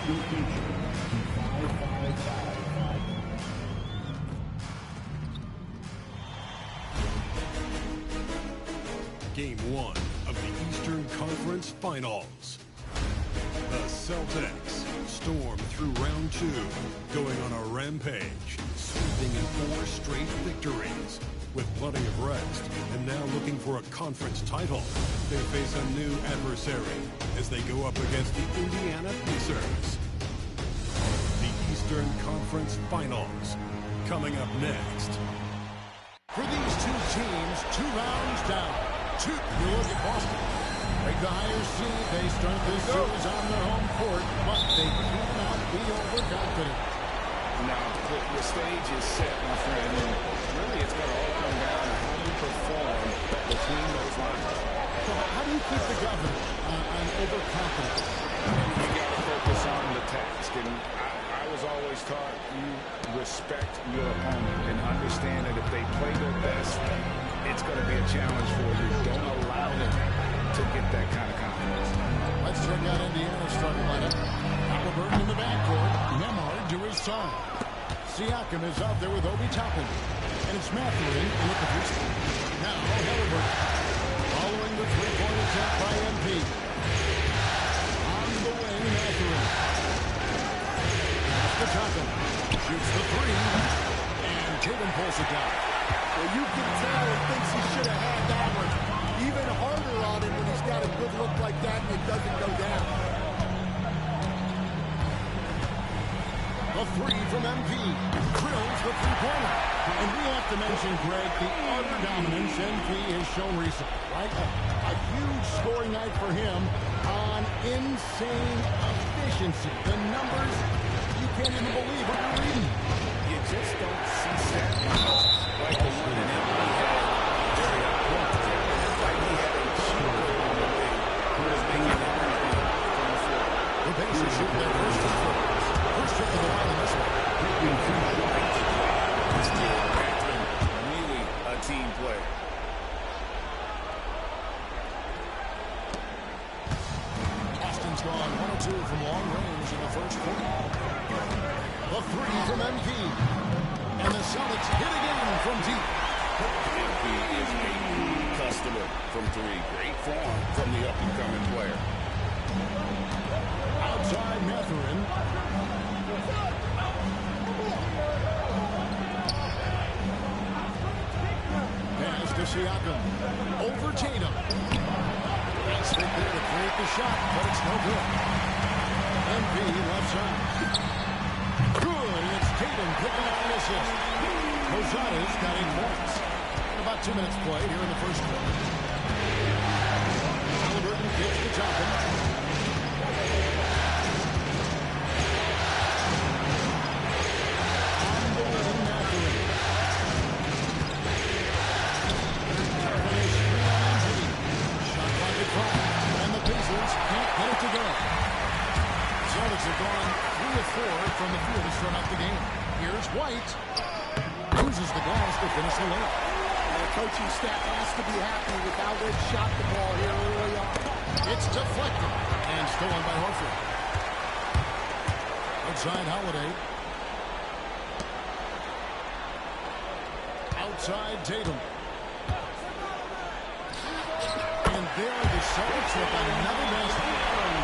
Your future to 55555. Game 1 of the Eastern Conference Finals. The Celtics storm through round 2, going on a rampage, sweeping in 4 straight victories. With plenty of rest, and now looking for a conference title, they face a new adversary as they go up against the Indiana Pacers. The Eastern Conference Finals, coming up next. For these two teams, 2 rounds down. You look at Boston. Like the higher seed, they start this series on their home court, but they cannot be overconfident. Now, the stage is set, my friend, and really it's going to all come down to how you perform between those lines. So how do you keep the governor on overconfidence? You got to focus on the task, and I was always taught you respect your opponent and understand that if they play their best, it's going to be a challenge for you. Don't allow them to get that kind of confidence. Let's check out Indiana's starting lineup. Halliburton in the backcourt. Nemhard to his side. Siakam is out there with Obi Toppin. And it's Mathurin in the position. Now Halliburton. Following the three-point attempt by MP. On the wing, Mathurin. That's the Toppin. Shoots the 3. And Tatum pulls it down. Well, you can tell he thinks he should have had that one even harder on him when he's got a good look like that and it doesn't go down. A 3 from MP. Drills the three-pointer. And we have to mention, Greg, the utter dominance MP has shown recently, right? A huge scoring night for him on insane efficiency. The numbers, you can't even believe what you're reading. You just don't see stat lines like the one that MP had. Very important. Like he had a shooter on the wing who was making everything from the floor. The Pacers shoot their first free throw. First trip of the line in this one. Taking 2 shots. Still acting really a team play. Austin's gone 1 or 2 from long range in the first quarter. The 3 from MP. And the Celtics hit again from deep. MP is a new customer from 3. Great form from the up-and-coming player. Outside Mathurin. Pass to Siakam. Over Tatum. Nice fit there to create the shot, but it's no good. MP left side. Good, and it's Tatum picking out the assist. Rosada's got 8 points. About 2 minutes played here in the first quarter. Halliburton gets the Toppin. On the wing, Mathurin. Toppin is 3 on injury. Shot clock at 5. And the Pacers can't get it to go. Celtics have gone 3 of 4 from the field to start off the game. Here's White. Uses the glass to finish the layup. The coaching staff has to be happy with how they've shot the ball here early on. It's deflected and stolen by Horford. Outside Holiday. Outside Tatum. And there the Celtics with another basket.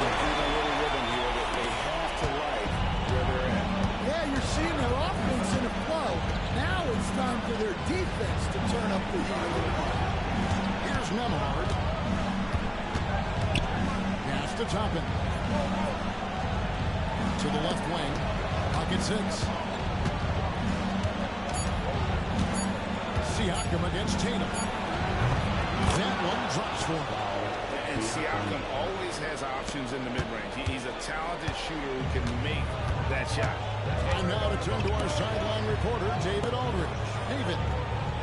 There's a little rhythm here that they have to like where they're at. Yeah, you're seeing their offense in a flow. Now it's time for their defense to turn up the heat a little bit. Here's Nemhard. Pass to Toppin. To the left wing. Pocket 6. Siakam against Tatum. That one drops for him. And Siakam always has options in the mid-range. He's a talented shooter who can make that shot. And now to turn to our sideline reporter, David Aldridge. David.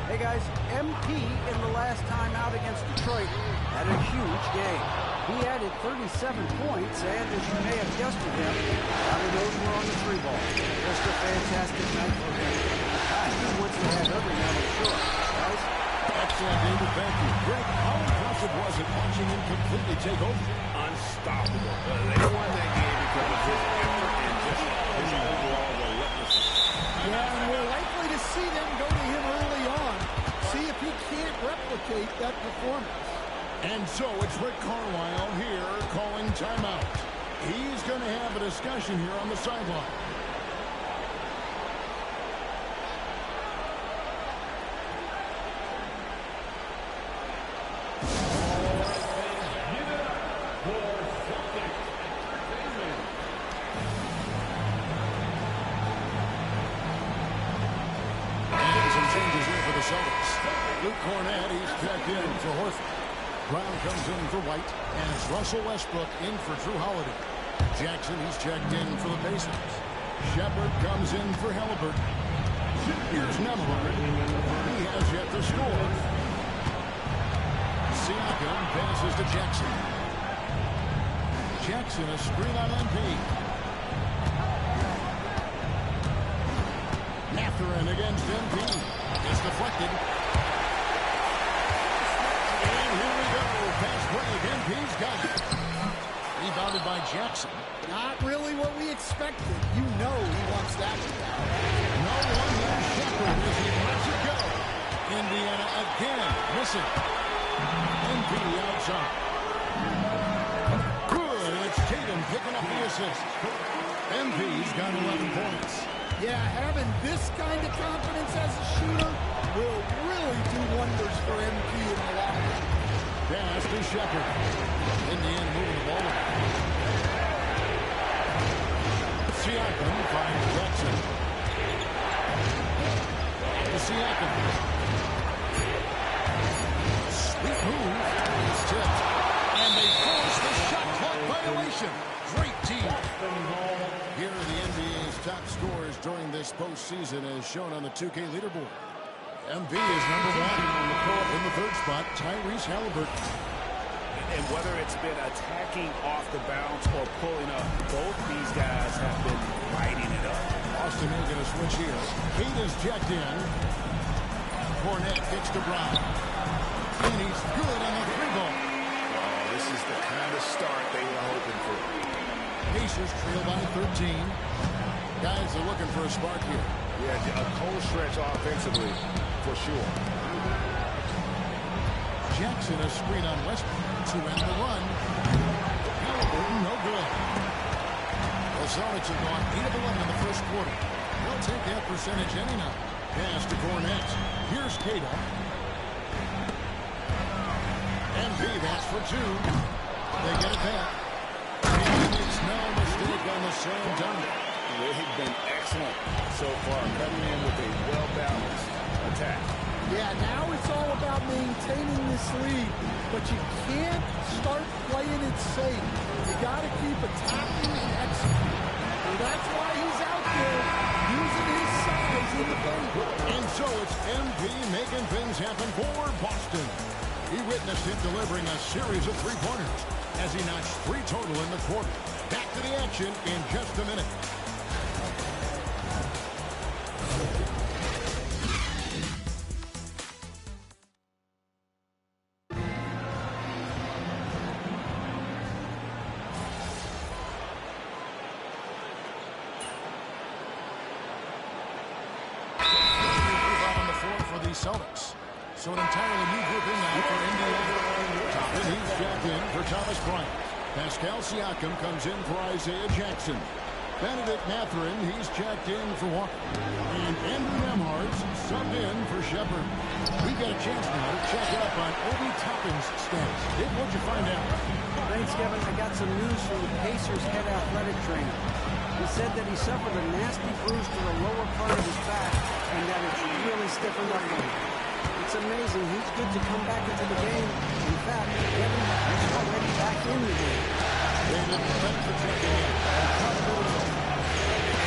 Hey guys, MP in the last time out against Detroit had a huge game. He added 37 points, and as you may have guessed with him, a lot of those were on the 3 ball. Just a fantastic night for him. He wants to have every now and sure, guys. Excellent, David. Thank you. Greg, how impressive was it watching him completely take over? On unstoppable. They won that game because of his effort and just his overall relentlessness. Yeah, and we're likely to see them go to him early on. See if he can't replicate that performance. And so it's Rick Carlisle here calling timeout. He's going to have a discussion here on the sideline. Brown comes in for White, and it's Russell Westbrook in for Drew Holiday. Jackson, he's checked in for the Pacers. Shepard comes in for Halliburton. Here's Nembhard. He has yet to score. Siakam passes to Jackson. Jackson, a screen on MP. Mathurin against MP. It's deflected. Fast break, MP's got it. Rebounded by Jackson. Not really what we expected. You know he wants that. No one there, Shepard, as he lets it go. Indiana again, missing. MP outside. Good, it's Tatum picking up the assist. MP's got 11 points. Yeah, having this kind of confidence as a shooter will really do wonders for MP in the long run. Pass to Shepard. Indiana moving the ball. Siakam finds Jackson. To Siakam. Sweet move. It's tipped. And they force the shot clock violation. Great team. Here are the NBA's top scorers during this postseason as shown on the 2K leaderboard. MB is number one on the court in the third spot, Tyrese Halliburton. And whether it's been attacking off the bounce or pulling up, both these guys have been lighting it up. Austin making a switch here. Kate is checked in. Cornette gets to Brown. And he's good on the three ball. Oh, this is the kind of start they were hoping for. Pacers trail by 13. Guys are looking for a spark here. Yeah, a cold stretch offensively, for sure. Jackson, a screen on Westbrook to end the run. Halliburton, no good. The Celtics have gone 8 of 11 in the first quarter. They'll take that percentage any night. Pass to Cornette. Here's Cato. MP, that's for two. They get it back. And it's no mistake on the slam dunk. They've been excellent so far, coming in with a well-balanced attack. Yeah, now it's all about maintaining this lead, but you can't start playing it safe. You got to keep attacking and executing. And that's why he's out there using his size in the paint. And so it's MP making things happen for Boston. He witnessed him delivering a series of three-pointers as he notched 3 total in the quarter. Back to the action in just a minute. Celtics. So an entirely new group in now for Indiana. And he's jacked in for Thomas Bryant. Pascal Siakam comes in for Isaiah Jackson. Benedict Mathurin, he's checked in for Walker. And Andrew Nembhard's subbed in for Shepard. We got a chance now to check up on Obi Toppin's stats. Dave, what'd you find out? Thanks, Kevin. I got some news from the Pacers head athletic trainer. He said that he suffered a nasty bruise to the lower part of his back and that it's really stiffened up on him. It's amazing. He's good to come back into the game. In fact, Kevin, he's already back in the game. David, thanks for checking in.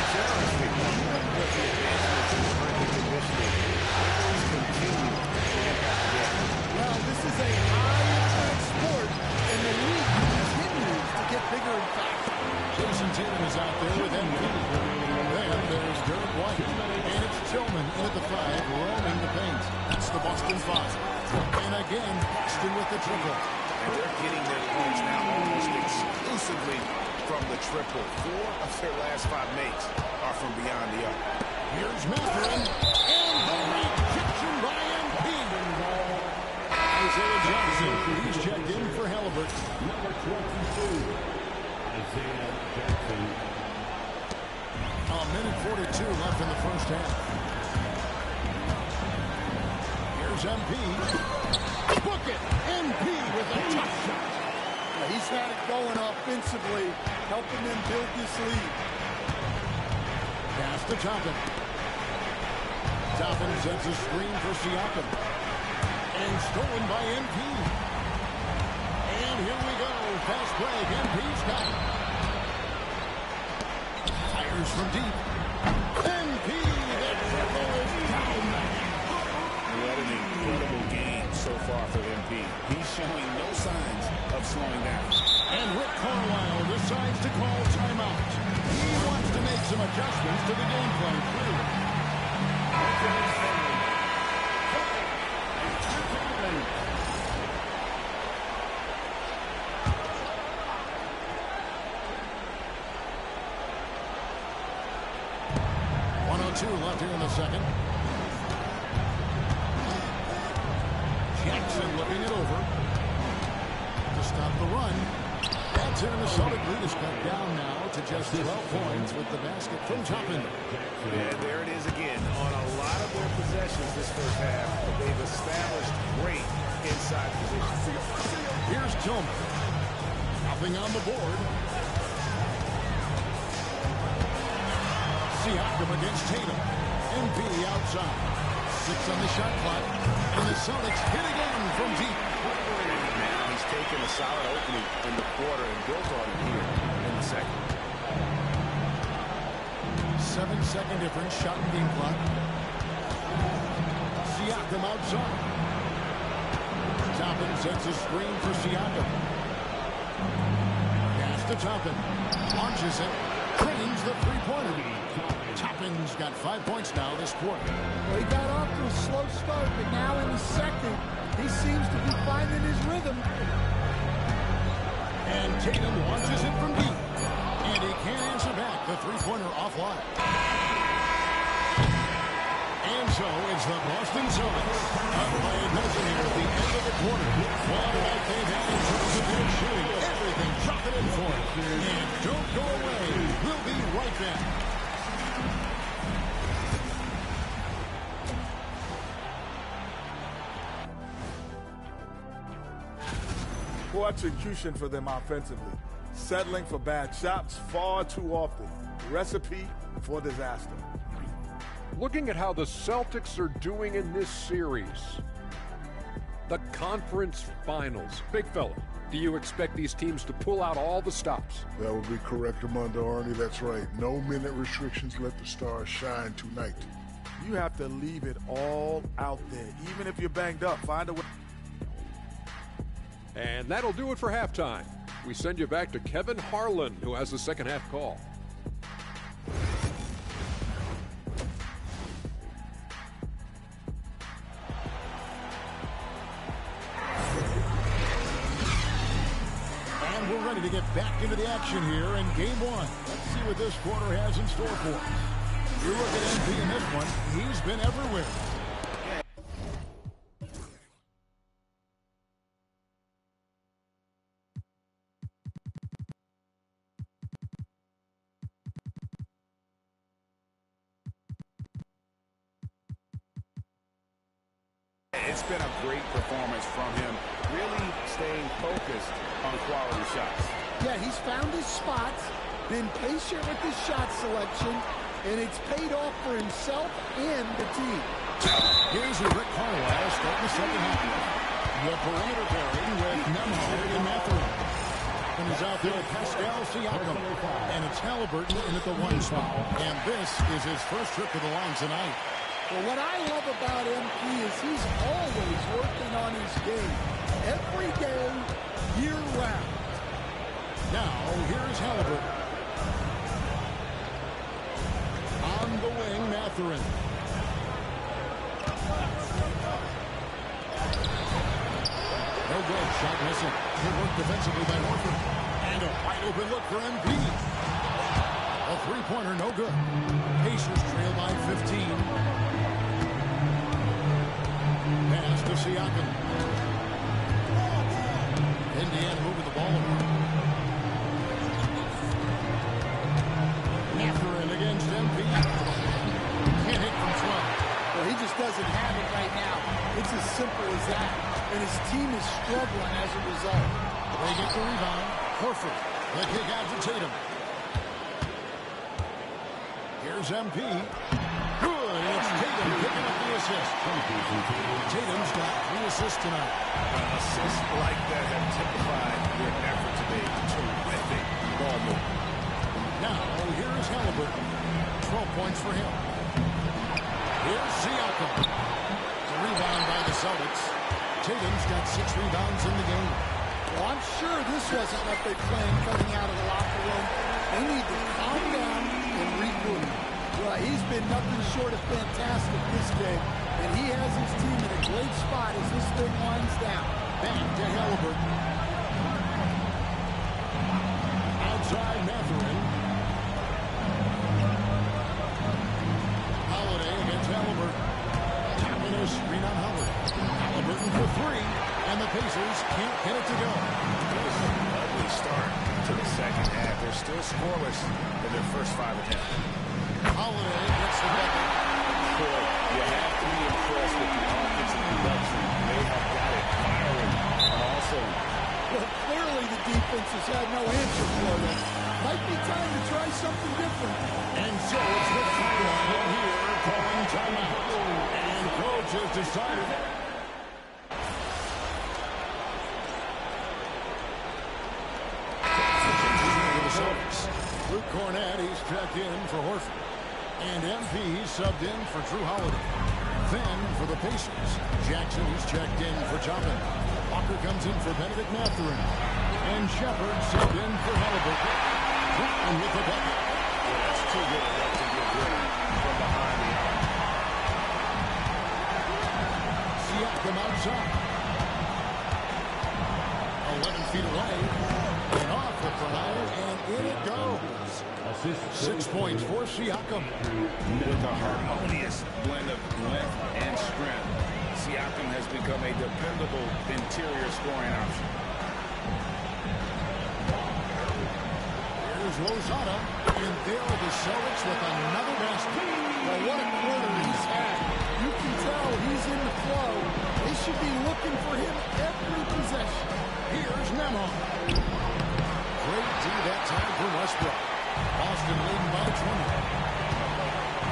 It's interesting. Even with the advancements in strength and conditioning, always continue to champ out the game. Well, this is a high-impact sport, and the league continues to get bigger and faster. Jason Tatum is out there with MP. Then there's Derek White. And it's Tillman in at the 5, roaming the paint. That's the Boston 5. And again, Boston with the triple. And they're getting their points now almost exclusively from the triple. 4 of their last 5 makes are from beyond the arc. Here's Mathurin. And the rejection by MP. Isaiah Jackson. He's checked in for Halliburton. Number 22, Isaiah Jackson. A minute 42 left in the first half. Here's MP. Book it. MP with a tough shot. He's had it going offensively, helping them build this lead. Pass to Toppin. Toppin sends a screen for Siakam. And stolen by MP. And here we go. Fast break. MP's got it. Fires from deep. MP, the triple is down. What an incredible game so far for MP. He's showing no signs of slowing down. And Rick Carlisle decides to call timeout. He wants to make some adjustments to the game plan, clearly. Left here in the second. Jackson looking it over to stop the run. That's in. The Celtic lead is cut down now to just 12 points with the basket from Toppin. And there it is again. On a lot of their possessions this first half, they've established great inside positions. Here's Tillman. Nothing on the board. Siakam against Tatum. MP outside. 6 on the shot clock. And the Celtics hit again from deep. Now he's taken a solid opening in the quarter and built on it here in the second. 7-second difference. Shot and game clock. Siakam outside. Toppin sets a screen for Siakam. Pass to Toppin. Launches it. Trains the three-pointer. Toppin's got 5 points now this quarter. Well, he got off to a slow start, but now in the second, he seems to be finding his rhythm. And Tatum launches it from deep. And he can't answer back. The three-pointer offline. And so it's the Boston Celtics up by a dozen here at the end of the quarter. Well, like they've had in terms of their shooting, everything dropping in for it. And don't go away. We'll be right back. Poor execution for them offensively. Settling for bad shots far too often. Recipe for disaster. Looking at how the Celtics are doing in this series. The conference finals. Big fella, do you expect these teams to pull out all the stops? That would be correct, Armando Arnie. That's right. No minute restrictions. Let the stars shine tonight. You have to leave it all out there. Even if you're banged up, find a way. And that'll do it for halftime. We send you back to Kevin Harlan, who has the second half call. And we're ready to get back into the action here in game one. Let's see what this quarter has in store for us. You look at MP in this one. He's been everywhere. It's been a great performance from him, really staying focused on quality shots. Yeah, he's found his spots, been patient with his shot selection, and it's paid off for himself and the team. Here's Rick Carlisle starting the second half. The perimeter pairing with Nembhard and Mathurin. And he's out there with Pascal Siakam. And it's Halliburton in at the 1 spot. And this is his first trip to the line tonight. Well, what I love about MP is he's always working on his game. Every day, year-round. Now, here's Halliburton. On the wing, Mathurin. No good. Shot missing. Good work defensively by Horford. And a wide open look for MP. A three-pointer, no good. Pacers trail by 15. Pass to Siakam. Indiana moving the ball over. Mathurin against MP. Can't hit from 12. Well, he just doesn't have it right now. It's as simple as that. And his team is struggling as a result. They get the rebound. Horford. The kick out to Tatum. Here's MP. Good. It's Tatum picking up the assist. Tatum's got 3 assists tonight. Assists like that have typified their effort today. Terrific ball movement. Now, here is Halliburton. 12 points for him. Here's Siakam. The rebound by the Celtics. Tatum's got 6 rebounds in the game. Well, I'm sure this wasn't what they planned coming out of the locker room. They need to calm down and regroup. Well, he's been nothing short of fantastic this game, and he has his team in a great spot as this thing winds down. Back to Halliburton. Outside Mathurin. Holiday against Halliburton. Tapping a screen on Howard. Halliburton for 3, and the Pacers can't get it to go. Ugly start to the second half. They're still scoreless in their first 5 attempts. Holiday gets the bucket. Boy, you have to be impressed with the offensive production. They have got it firing on all cylinders. Well, clearly the defense has had no answer for them. Might be time to try something different. And so it's the sideline here calling timeout. And coach has decided. Luke Cornett, he's checked in for Horford. And MP subbed in for Drew Holiday. Then for the Pacers, Jackson, he's checked in for Toppin. Walker comes in for Benedict Mathurin. And Shepard subbed in for Halliburton. Brown with the bucket. Well, that's too good a look to get ready from behind the arc. Siakam outside. 11 feet away. And off the front iron, and in it goes. 6 points for Siakam. With a harmonious blend of length and strength, Siakam has become a dependable interior scoring option. Here's Lozada, and there are the Celtics with another basket. Well, what a quarter he's had. You can tell he's in the flow. They should be looking for him every possession. Here's Nemo. Great D that time for Westbrook. Boston leading by 20.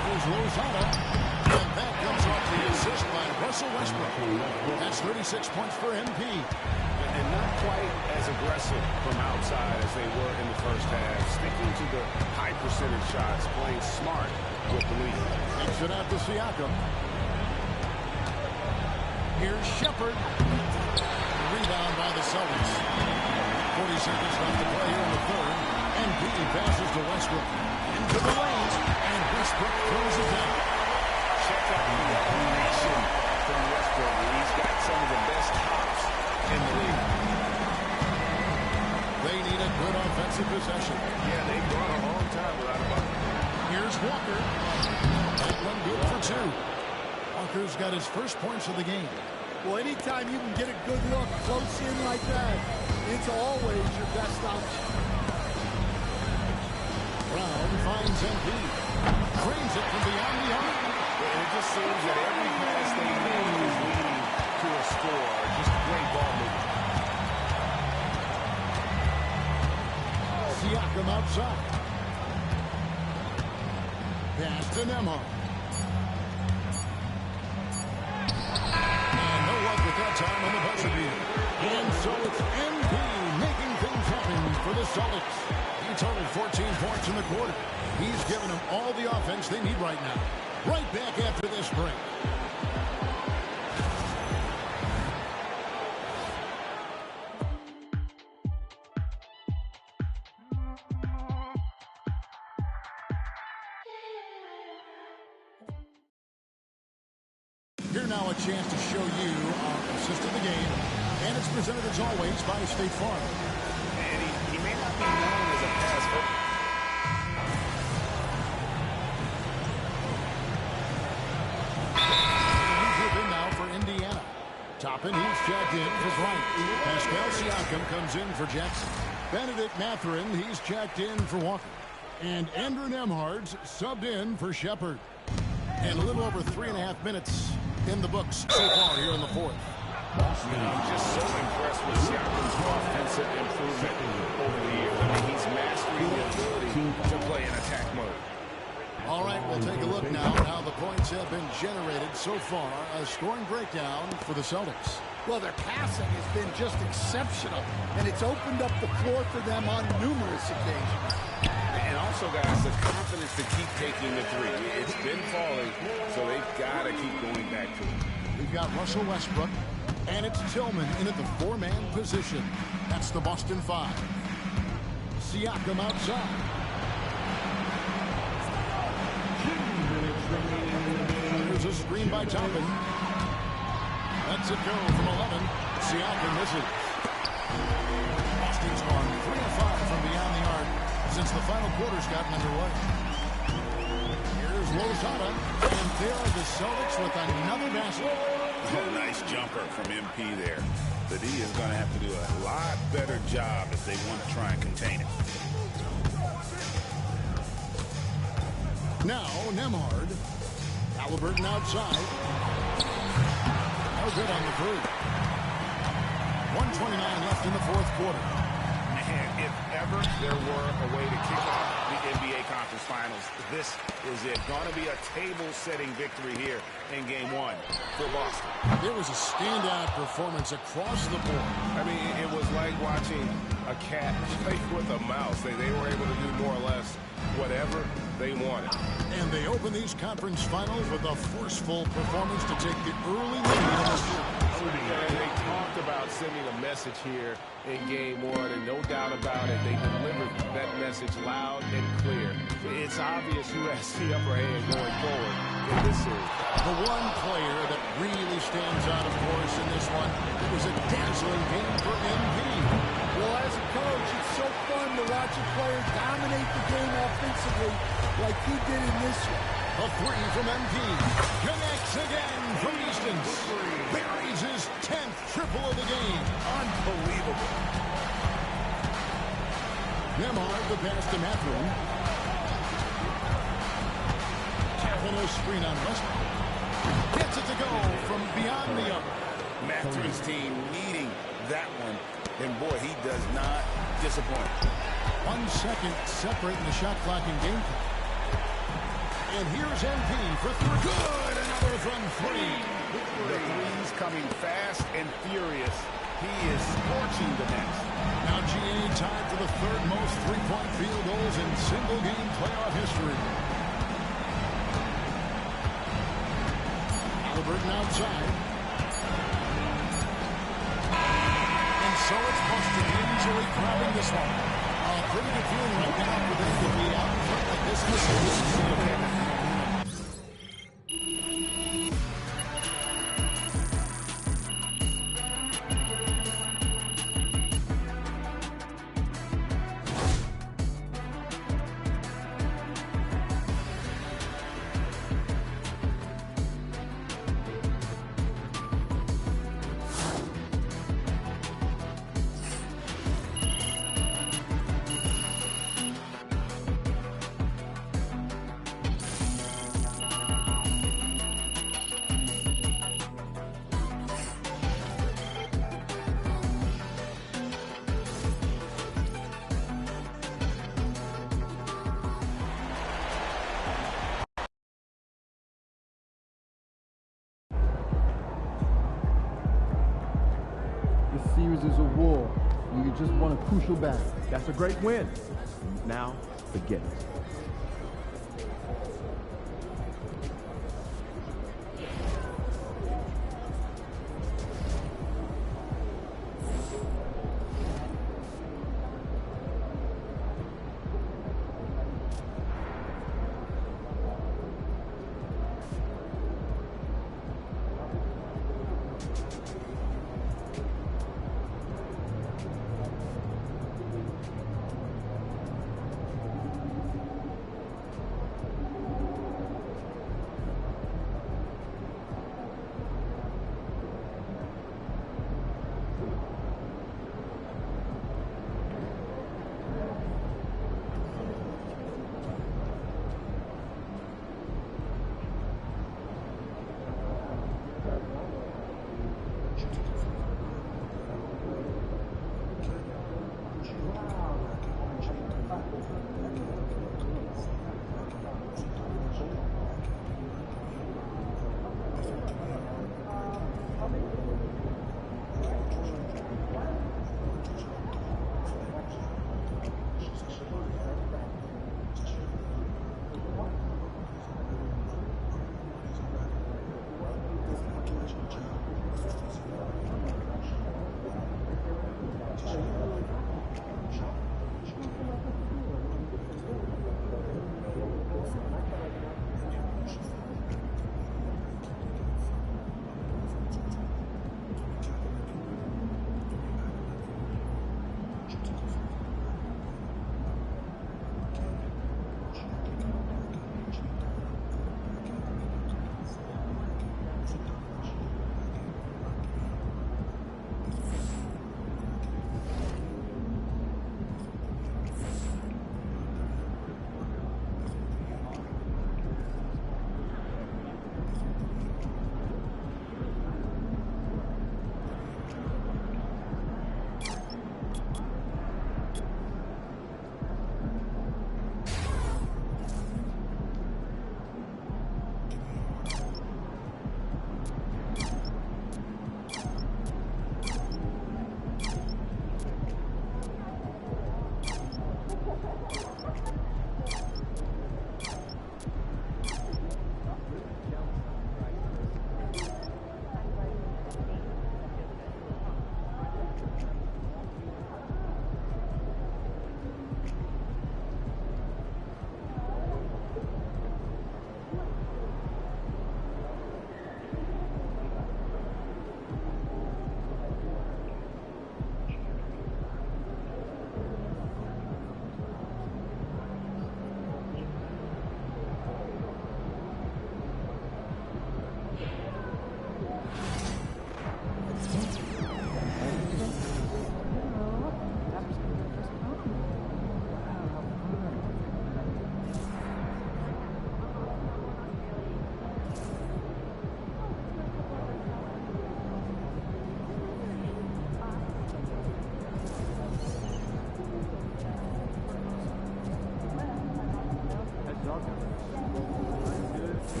Here's Lozada. And that comes off the assist by Russell Westbrook. That's 36 points for MP. And not quite as aggressive from outside as they were in the first half. Sticking to the high percentage shots, playing smart with the lead. Takes it out to Siakam. Here's Shepard. Rebound by the Celtics. 40 seconds left to play here in the third. And B passes to Westbrook. Into the lanes. And Westbrook throws it down. Check out the combination from Westbrook. He's got some of the best hops in the league. They need a good offensive possession. Yeah, they've gone a long time without a bucket. Here's Walker. That one good for 2. Walker's got his first points of the game. Well, anytime you can get a good look close in like that, it's always your best option. Brown finds MP. Frames it from beyond the arc. It just seems that every pass they make is leading to a score. Just great ball movement. Siakam outside. Pass to Nemo. And no luck with that time on the buzzer beater. And so it's MP making things happen for the Celtics. He totaled 14 points in the quarter. He's given them all the offense they need right now. Right back after this break. Here now a chance to show you our assist of the game. And it's presented as always by State Farm. And he may not be known as a passer. He's in now for Indiana. Toppin, he's checked in for Bryant. Pascal Siakam comes in for Jackson. Benedict Mathurin, he's checked in for Walker. And Andrew Nembhard's subbed in for Shepard. And a little over 3.5 minutes in the books so far here in the fourth. I'm just so impressed with Siakam's offensive improvement over the years. I mean, he's mastering the ability to play in attack mode. All right, we'll take a look now at how the points have been generated so far. A scoring breakdown for the Celtics. Well, their passing has been just exceptional, and it's opened up the floor for them on numerous occasions. And also, guys, the confidence to keep taking the three. It's been falling, so they've got to keep going back to it. We've got Russell Westbrook, and it's Tillman in at the 4-man position. That's the Boston 5. Siakam outside. There's a screen by Toppin. Lets it go from 11. Siakam misses. Boston's gone 3 of 5 from beyond the arc since the final quarter's gotten underway. Here's Lozada, and there are the Celtics with another basket. Oh, nice jumper from MP there. But he is going to have to do a lot better job if they want to try and contain it. Now, Nembhard. Halliburton outside. No good on the three. 1:29 left in the fourth quarter. Man, if ever there were a way to kick off the NBA Conference Finals, this is it. Going to be a table-setting victory here in Game 1 for Boston. There was a standout performance across the board. I mean, it was like watching a cat play with a mouse. They were able to do more or less whatever they wanted. And they open these conference finals with a forceful performance to take the early lead in the series. And they talked about sending a message here in Game 1, and no doubt about it, they delivered that message loud and clear. It's obvious who has the upper hand going forward in this series. The one player that really stands out, of course, in this one, it was a dazzling game for MP. Well, as a coach, it's so fun to watch a player dominate the game offensively like he did in this one. A three from MP. Connects again from distance. Buries his 10th triple of the game. Unbelievable. Nembhard the pass to Mathurin. Tapping a screen on Westbrook. Gets it to go from beyond the arc. Mathurin's team needing that one. And boy, he does not disappoint. 1 second separating the shot clock and game clock. And here's MP for three. Good, another from 3. The three's coming fast and furious. He is scorching the nets. Now GA tied for the 3rd most three-point field goals in single-game playoff history. Halliburton outside. And so it's Boston easily grabbing this one. Pretty good feeling right now for them to be out in front like this in the series. This series is a war. You just won a crucial battle. That's a great win. Now, forget it.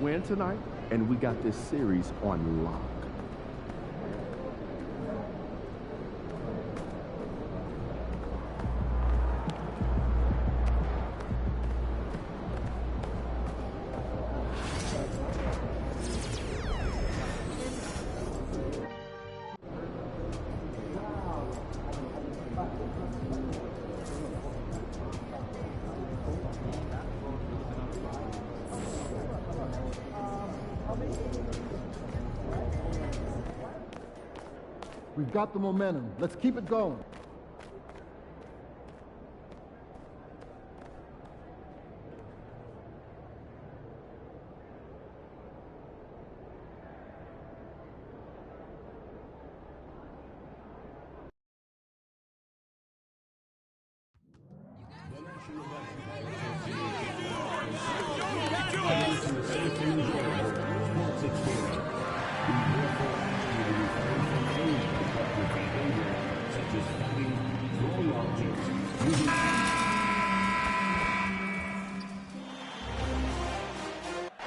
win tonight, and we got this series on lock. We've got the momentum. Let's keep it going.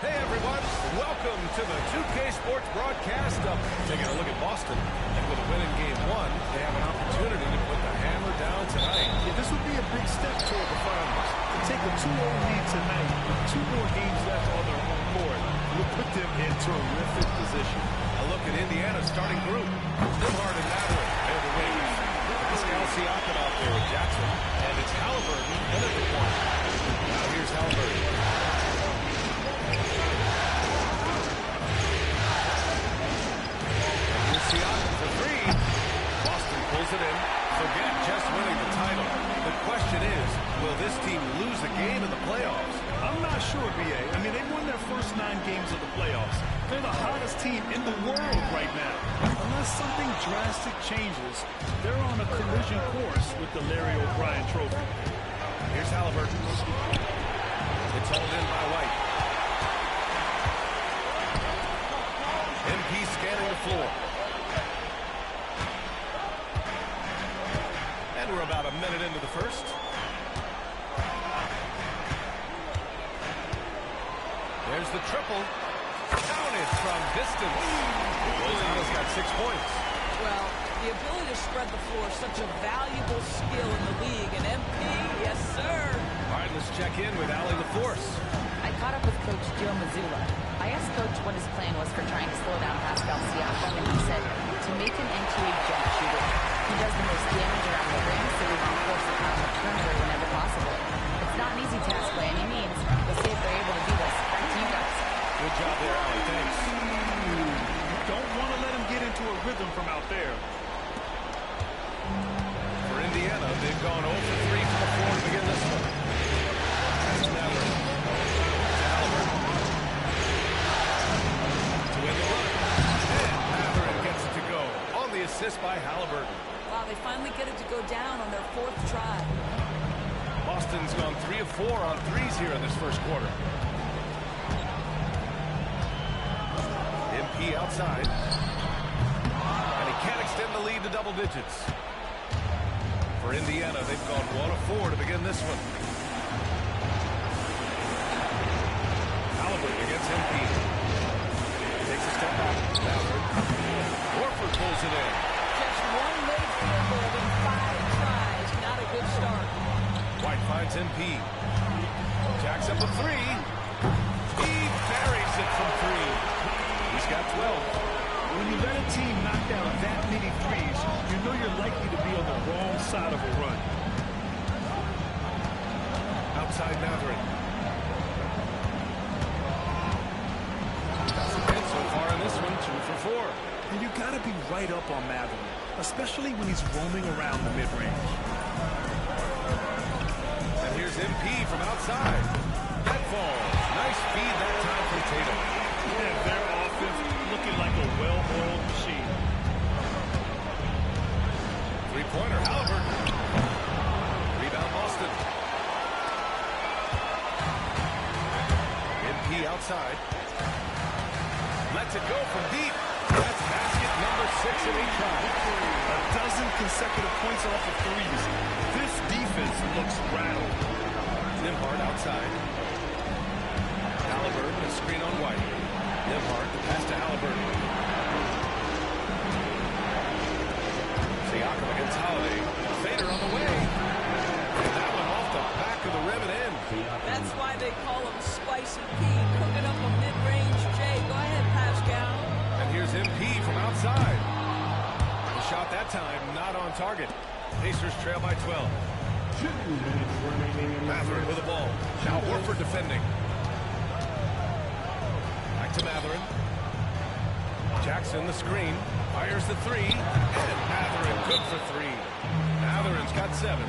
Hey everyone, welcome to the 2K Sports broadcast of taking a look at Boston. And with a win in game one, they have an opportunity to put the hammer down tonight. Yeah, this would be a big step toward the finals. To take a 2-0 lead tonight with 2 more games left on their home court will put them in terrific position. A look at Indiana's starting group. Nembhard and Mather in the wings. Pascal Siakam out there with Jackson. And it's Halliburton in at the corner. Now here's Halliburton. Siakam for three. Boston pulls it in. Forget just winning the title. The question is, will this team lose a game in the playoffs? I'm not sure, B.A. I mean, they won their first 9 games of the playoffs. They're the hottest team in the world right now. Unless something drastic changes, they're on a collision course with the Larry O'Brien trophy. Here's Halliburton. It's hauled in by White. MP scanning the floor. And we're about a minute into the first. There's the triple. Counted from distance. Rosenthal's got 6 points. Well, the ability to spread the floor is such a valuable skill in the league. And MP, yes, sir. All right, let's check in with Allie LaForce. I caught up with Coach Joe Mazzulla. I asked Coach what his plan was for trying to slow down Pascal Siakam, and he said, to make him into a jump shooter. He does the most damage around the ring, so we want to force the pound of perimeter whenever possible. It's not an easy task by any means. We'll see if they're able to do this. Back to you guys. Good job there, Allie. Thanks. You don't want to let him get into a rhythm from out there. For Indiana, they've gone 0 for 3 from the floor to begin this one. That's Mather. To Halliburton. To win the run. And Mather gets it to go. On the assist by Halliburton. Wow, they finally get it to go down on their 4th try. Boston's gone 3 of 4 on threes here in this first quarter. MP outside. And he can't extend the lead to double digits. For Indiana, they've gone 1 of 4 to begin this one. Halliburton against MP. Takes a step back. Horford pulls it in. Just one late field goal in 5 tries. Not a good start. White finds MP. Jacks up a 3. He buries it from 3. He's got 12. When you let a team knock down that many threes, you know you're likely to be on the wrong side of a run. Outside Mather. And so far in this one, 2 for 4. And you got to be right up on Mather, especially when he's roaming around the mid-range. And here's MP from outside. That falls. Nice feed that time from Tatum. Yeah, their offense looking like a well-oiled machine. Three-pointer, Halliburton. Rebound, Boston. MP outside. Lets it go from deep. That's basket number 6 in 8 tries. A dozen consecutive points off of threes. This defense looks rattled. Nembhard outside. Halliburton, a screen on White. That's why they call him Spicy P. Cooking up a mid-range J. Go ahead, Pascal. And here's MP from outside. The shot that time not on target. Pacers trail by 12. 2 minutes remaining in the Matherin with the ball. Now Horford defending. Back to Matherin. Jackson the screen. Fires the three. And Matherin good for three. Matherin's got 7.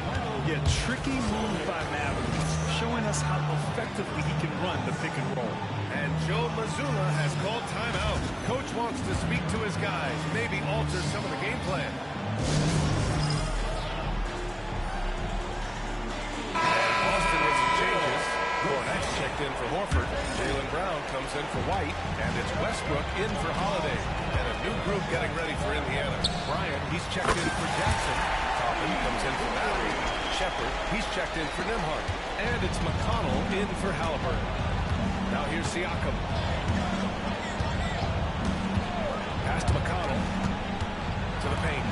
Yeah, tricky move by Matherin, showing us how effectively he can run the pick and roll. And Joe Mazzulla has called timeout. Coach wants to speak to his guys, maybe alter some of the game plan. Boston with some changes. Cornette's checked in for Horford. Jaylen Brown comes in for White. And it's Westbrook in for Holiday. And a new group getting ready for Indiana. Bryant, he's checked in for Jackson. Toppin comes in for Mallory. Shepard, he's checked in for Nembhard. And it's McConnell in for Halliburton. Now here's Siakam. Pass to McConnell. To the paint.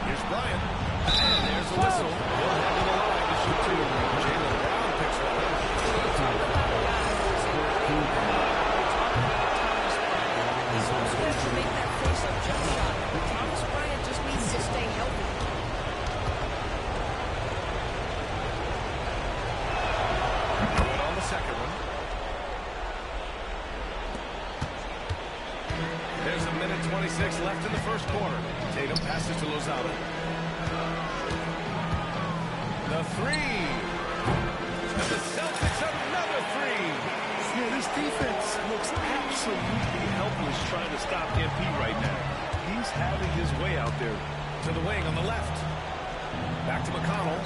Here's Bryant. And there's the whistle. He'll head to the line to shoot 2. Jaylen Brown picks one up. He's also got to make that face-up jump shot. Thomas Bryant just needs to stay healthy. Good on the second one. There's a minute 26 left in the first quarter. Tatum passes to Lozano. The three. And the Celtics another three. Yeah, this defense looks absolutely helpless trying to stop MP right now. He's having his way out there. To the wing on the left. Back to McConnell.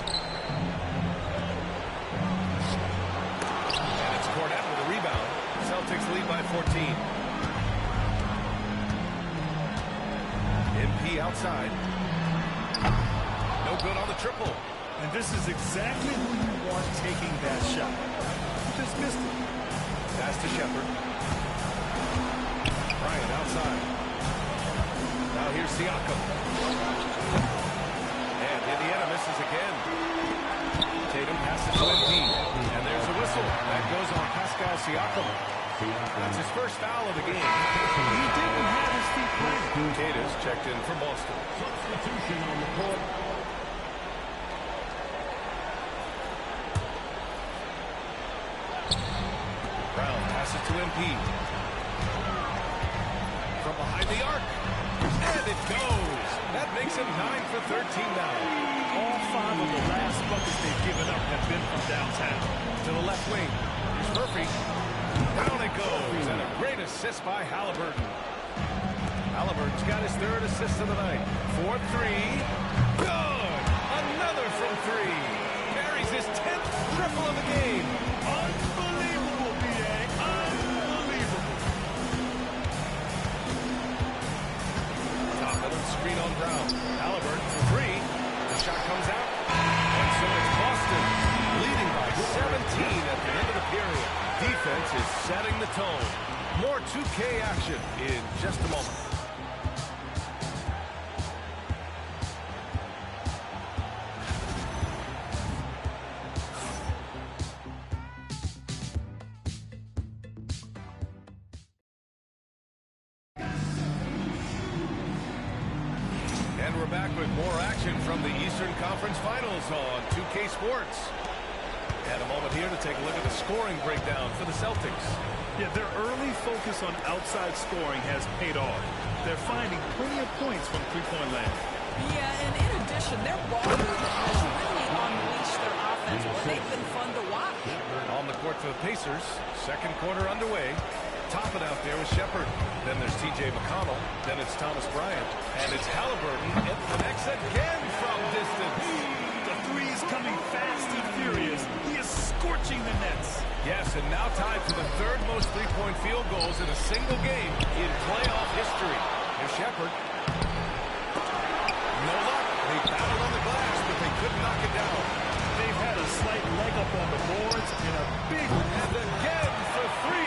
And it's Cornette with a rebound. Celtics lead by 14. MP outside. No good on the triple. And this is exactly who you want taking that shot. Just missed it. Pass to Shepard. Bryant outside. Now here's Siakam. And Indiana misses again. Tatum passes to Embiid. And there's a whistle. That goes on Pascal Siakam. That's his first foul of the game. He didn't have his feet planted. Tatum's checked in for Boston. Substitution on the court. Brown passes to Embiid. From behind the arc. And it goes. That makes him 9 for 13 now. All 5 of the last buckets they've given up have been from downtown. To the left wing. Here's Murphy. Down it goes. And a great assist by Halliburton. Halliburton's got his 3rd assist of the night. 4-3. Good. Another from 3. Carries his 10th triple of the game. Unbelievable, B.A. Unbelievable. Top of the screen on Brown. Halliburton for 3. The shot comes out. And so it's Boston leading by 17 at the end of the period. Defense is setting the tone. More 2K action in just a moment. And we're back with more action from the Eastern Conference Finals on 2K Sports. And a moment here to take a look at the scoring breakdown for the Celtics. Yeah, their early focus on outside scoring has paid off. They're finding plenty of points from three-point land. Yeah, and in addition, their ball movement has really unleashed their offense. Well, they've been fun to watch. On the court for the Pacers. Second quarter underway. Topping out there with Shepard. Then there's T.J. McConnell. Then it's Thomas Bryant. And it's Halliburton at the next again from distance. The three's coming fast and furious. He is scorching the nets. Yes, and now tied for the 3rd most three-point field goals in a single game in playoff history. Here's Shepard. No luck. They battled on the glass, but they couldn't knock it down. They've had a slight leg up on the boards and a big and again for 3.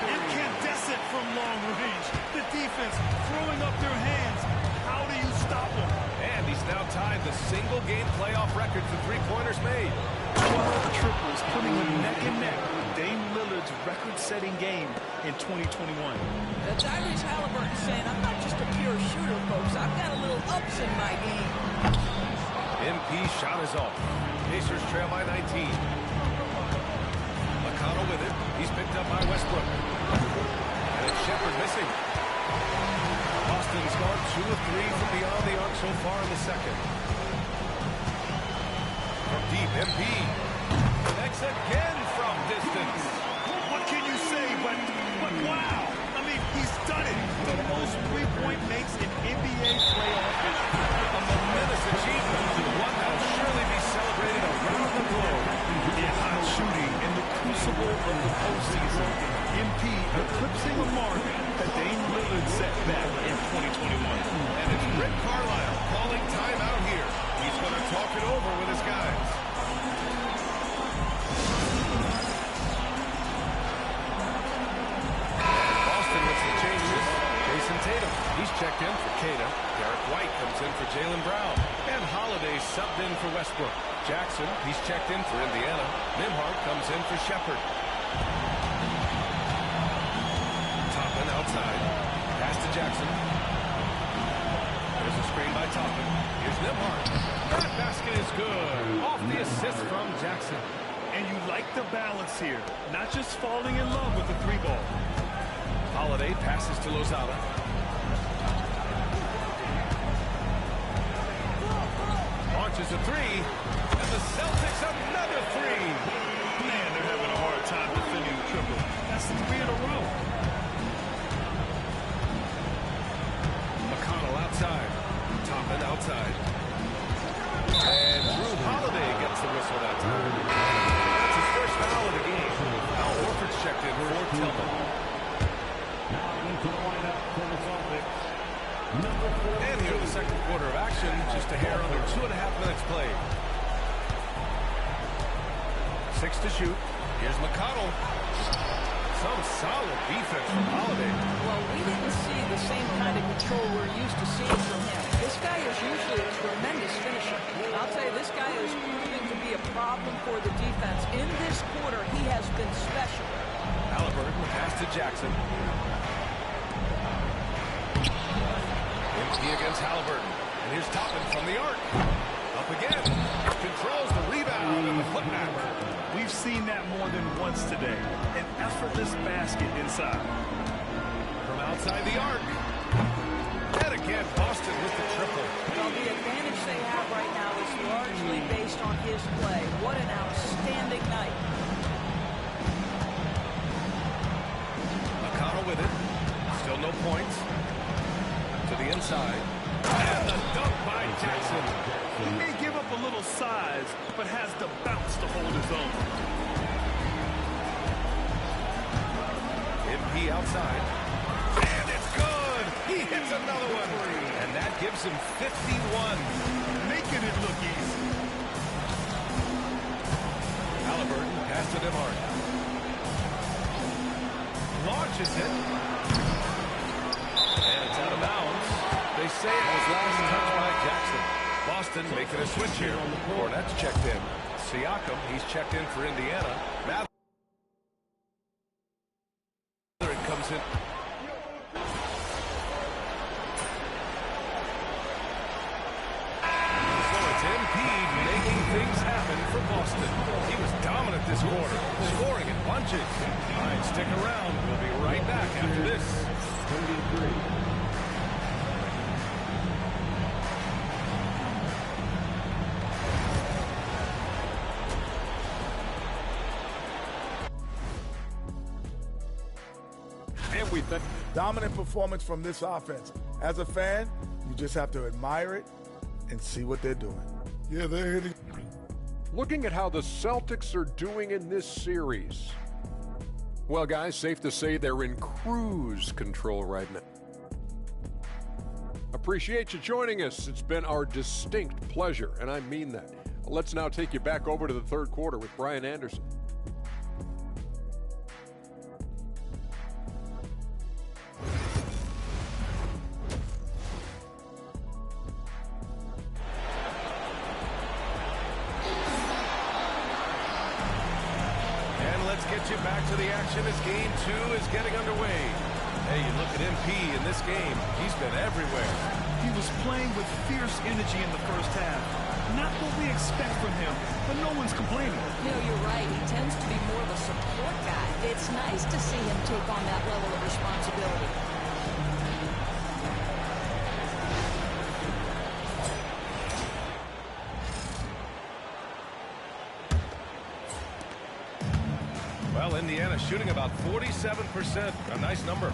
Incandescent from long range. The defense throwing up their hands. How do you stop them? And he has now tied the single-game playoff record for three-pointers made. 12 triples, putting him neck and neck with Dame Lillard's record-setting game in 2021. Tyrese Halliburton saying, I'm not just a pure shooter, folks. I've got a little ups in my game. MP shot is off. Pacers trail by 19. McConnell with it. He's picked up by Westbrook. And it's Shepherd missing. Boston's gone 2 of 3 from beyond the arc so far in the second. From deep, MP connects again from distance. What can you say, but wow. I mean, he's done it. The most three-point makes in NBA playoff history. A momentous achievement, one that will surely be celebrated around the globe. Yeah, hot shooting in the crucible of the postseason. MP eclipsing a mark that Dame Lillard set back in 2021. And it's Rick Carlisle calling timeout here. He's going to talk it over with his guys. Boston with the changes. Jason Tatum, he's checked in for Kana. Derek White comes in for Jaylen Brown. And Holiday subbed in for Westbrook. Jackson, he's checked in for Indiana. Nembhard comes in for Shepherd. Toppin outside. Pass to Jackson. There's a screen by Toppin. Here's Nembhard. That basket is good. Off the assist from Jackson. And you like the balance here. Not just falling in love with the three ball. Holiday passes to Lozada. Launches a three. And the Celtics another three. Man, they're having a hard time defending the triple. That's 3 in a row. McConnell outside. Toppin outside. And Drew Holiday gets the whistle that time. That's his first foul of the game. Al Horford's checked in for Tillman. And here in the second quarter of action, just a hair under 2.5 minutes played. 6 to shoot. Here's McConnell. Some solid defense from Holiday. Well, we didn't see the same kind of control we're used to seeing from him. This guy is usually a tremendous finisher. I'll tell you, this guy is proving to be a problem for the defense. In this quarter, he has been special. Halliburton pass to Jackson. Empty against Halliburton. And here's Toppin from the arc. Up again. Controls the rebound and the putback. We've seen that more than once today. An effortless basket inside. From outside the arc. And again, Boston with the triple. Well, the advantage they have right now is largely based on his play. What an outstanding night. McConnell with it. Still no points. To the inside. And the dunk by Jackson. He may give up a little size, but has the bounce to hold his own. MP outside. And it's good. He hits another one. And that gives him 51. Making it look easy. Halliburton pass to Nembhard. Launches it. And it's out of bounds. They say it was last touched by Jackson. Boston making a switch here. Cornette's checked in. Siakam, he's checked in for Indiana. Mathurin comes in. So it's MP making things happen for Boston. He was dominant this quarter, scoring in bunches. All right, stick around. We'll be right back after this. Dominant performance from this offense. As a fan, you just have to admire it and see what they're doing. Yeah, they're hitting. Looking at how the Celtics are doing in this series. Well, guys, safe to say they're in cruise control right now. Appreciate you joining us. It's been our distinct pleasure, and I mean that. Let's now take you back over to the third quarter with Brian Anderson. get you back to the action as Game 2 is getting underway. Hey, you look at MP in this game, he's been everywhere. He was playing with fierce energy in the first half. Not what we expect from him, but no one's complaining. You know, you're right. He tends to be more of a support guy. It's nice to see him take on that level of responsibility. Well, Indiana shooting about 47%. A nice number.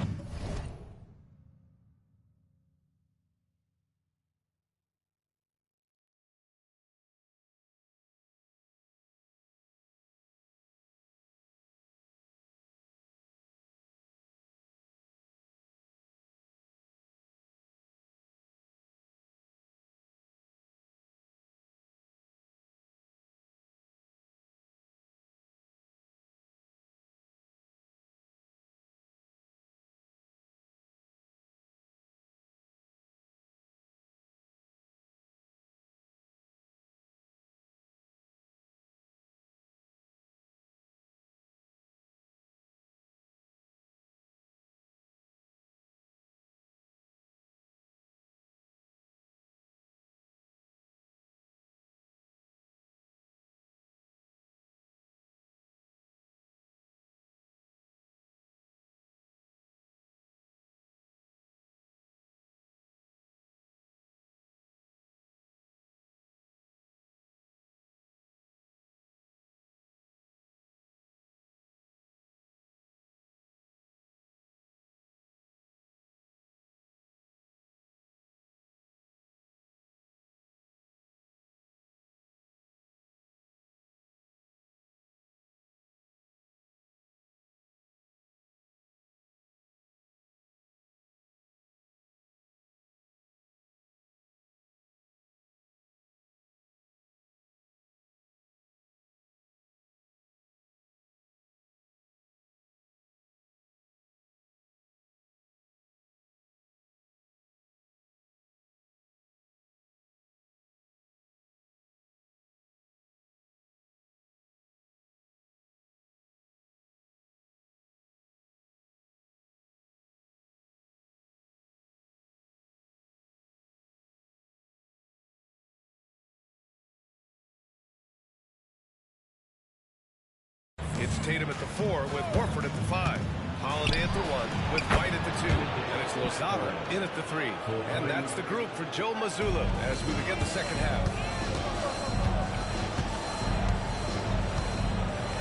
It's Tatum at the 4 with Horford at the 5. Holiday at the 1 with White at the 2. And it's Lozada in at the 3. And that's the group for Joe Mazzulla as we begin the second half.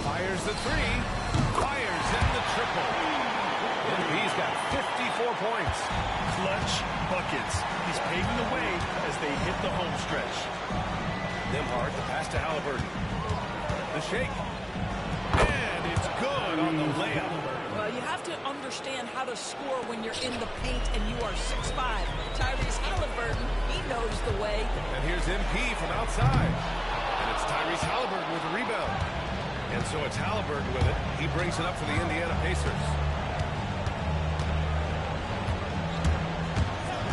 Fires the 3. Fires in the triple. MP's got 54 points. Clutch buckets. He's paving the way as they hit the home stretch. Nembhard, the pass to Halliburton. The shake. And it's good on the layup. Well, you have to understand how to score when you're in the paint and you are 6'5". Tyrese Halliburton, he knows the way. And here's MP from outside. And it's Tyrese Halliburton with the rebound. And so it's Halliburton with it. He brings it up for the Indiana Pacers.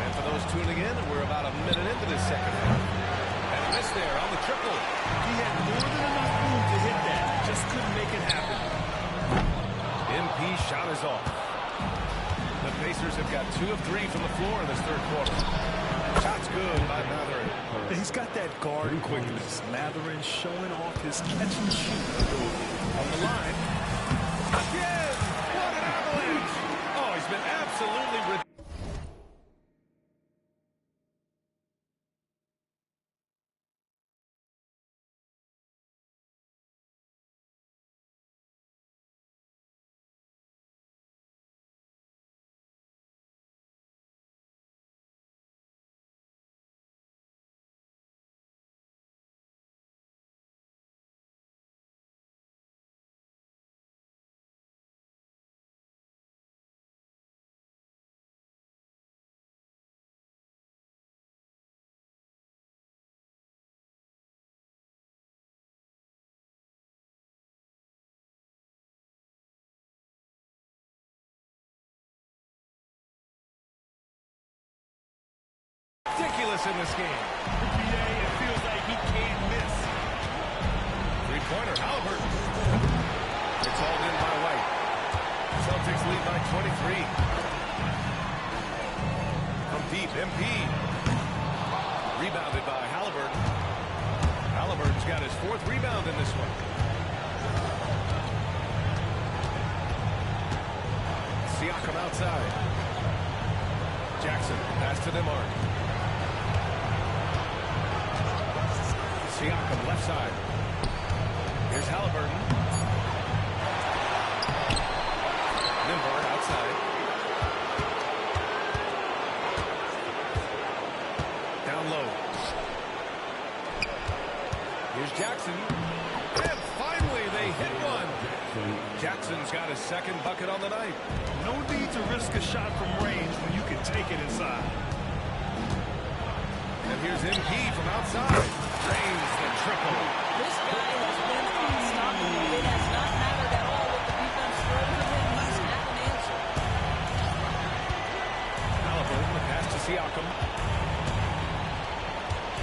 And for those tuning in, we're about a minute into this second half. And a miss there on the triple. He had more than enough room to hit that. Just couldn't make it happen. MP shot is off. The Pacers have got 2 of 3 from the floor in this third quarter. Shot's good by Matherin. He's got that guard quickness. Matherin showing off his catch and shoot ability. On the line. Again! What an avalanche! Oh, he's been absolutely ridiculous. Ridiculous in this game. NBA, it feels like he can't miss. Three-pointer, Halliburton. It's hauled in by White. Celtics lead by 23. From deep, MP. Rebounded by Halliburton. Halliburton's got his 4th rebound in this one. Siakam outside. Jackson, pass to Demar. Siakam left side. Here's Halliburton. Nimhard outside. Down low. Here's Jackson. And finally they hit one. Jackson's got his 2nd bucket on the night. No need to risk a shot from range when you can take it inside. And here's MP from outside. Drains the triple. This guy has been unstoppable. It has not mattered at all what the defense throws at him. He's had an answer. Halliburton, the pass to Siakam.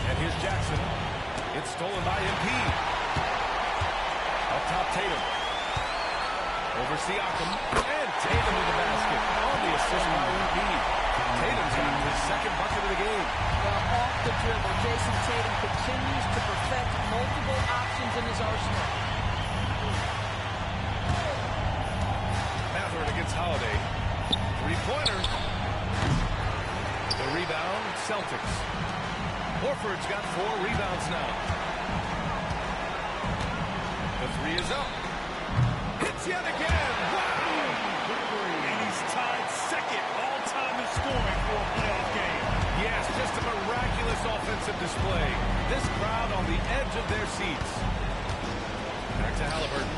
And here's Jackson. It's stolen by MP. Up top, Tatum. Over Siakam. And Tatum to the basket. On the assist by MP. Tatum's got his 2nd bucket of the game. Well, off the dribble, Jason Tatum continues to perfect multiple options in his arsenal. Mathurin against Holiday. 3-pointer. The rebound, Celtics. Horford's got 4 rebounds now. The 3 is up. Hits yet again. Wow! And he's tied 2nd all-time in scoring for a playoff game. Yes, just a miraculous offensive display. This crowd on the edge of their seats. Back to Halliburton.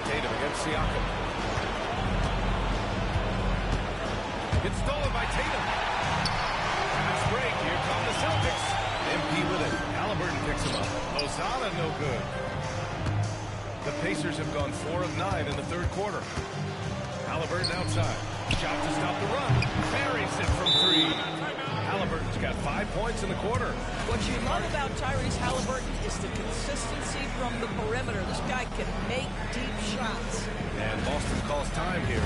Tatum against Siakam. It's stolen by Tatum. Fast break. Here come the Celtics. MP with it. Halliburton picks him up. Lozada no good. The Pacers have gone 4 of 9 in the 3rd quarter. Halliburton outside. Shot to stop the run. Buries it from 3. Halliburton's got 5 points in the quarter. What you love about Tyrese Halliburton is the consistency from the perimeter. This guy can make deep shots. And Boston calls time here.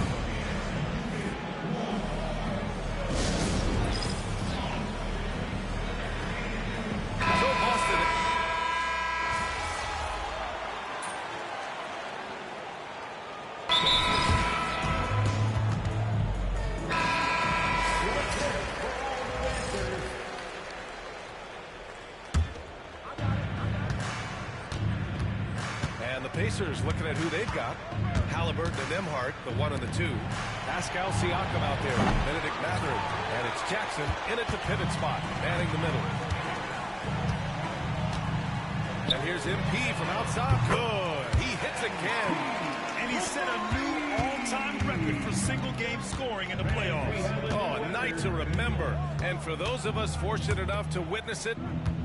So Boston. And the Pacers looking at who they've got. Halliburton and Nemhart, the 1 and the 2. Pascal Siakam out there. Benedict Mathurin. And it's Jackson in at the pivot spot, manning the middle. And here's MP from outside. Good. He hits again. And he set a new all-time record for single-game scoring in the playoffs. Oh, a night to remember. And for those of us fortunate enough to witness it,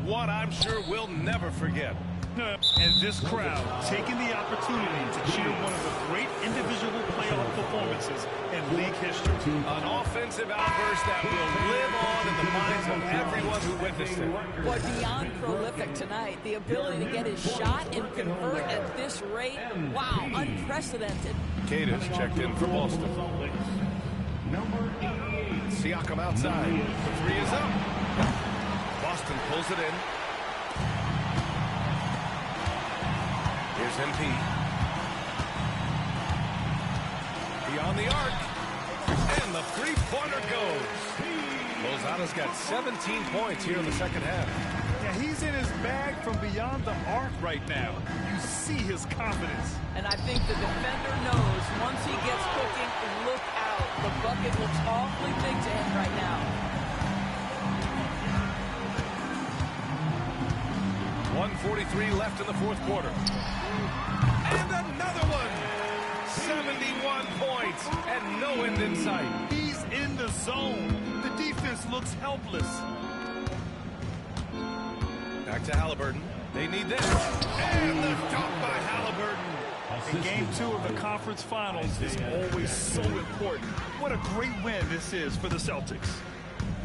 one I'm sure we'll never forget. And this crowd taking the opportunity to cheer one of the great individual playoff performances in league history. An offensive outburst that will live on in the minds of everyone who witnessed it. Boy, beyond prolific tonight. The ability to get his shot and convert at this rate. Wow, unprecedented. Cadiz checked in for Boston. Siakam outside. The 3 is up. Boston pulls it in. Here's MP. Beyond the arc. And the 3-pointer goes. Lozada's got 17 points here in the 2nd half. Yeah, he's in his bag from beyond the arc right now. You see his confidence. And I think the defender knows once he gets cooking, look out. The bucket looks awfully big to him right now. 1:43 left in the 4th quarter. And another one. 71 points and no end in sight. He's in the zone. The defense looks helpless. Back to Halliburton. They need this. And the dunk by Halliburton. And game 2 of the conference finals is always so important. What a great win this is for the Celtics.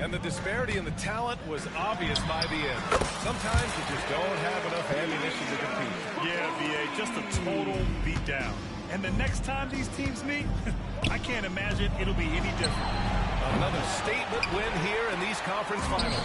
And the disparity in the talent was obvious by the end. Sometimes you just don't have enough ammunition to compete. Yeah, VA, just a total beatdown. And the next time these teams meet, I can't imagine it'll be any different. Another statement win here in these conference finals.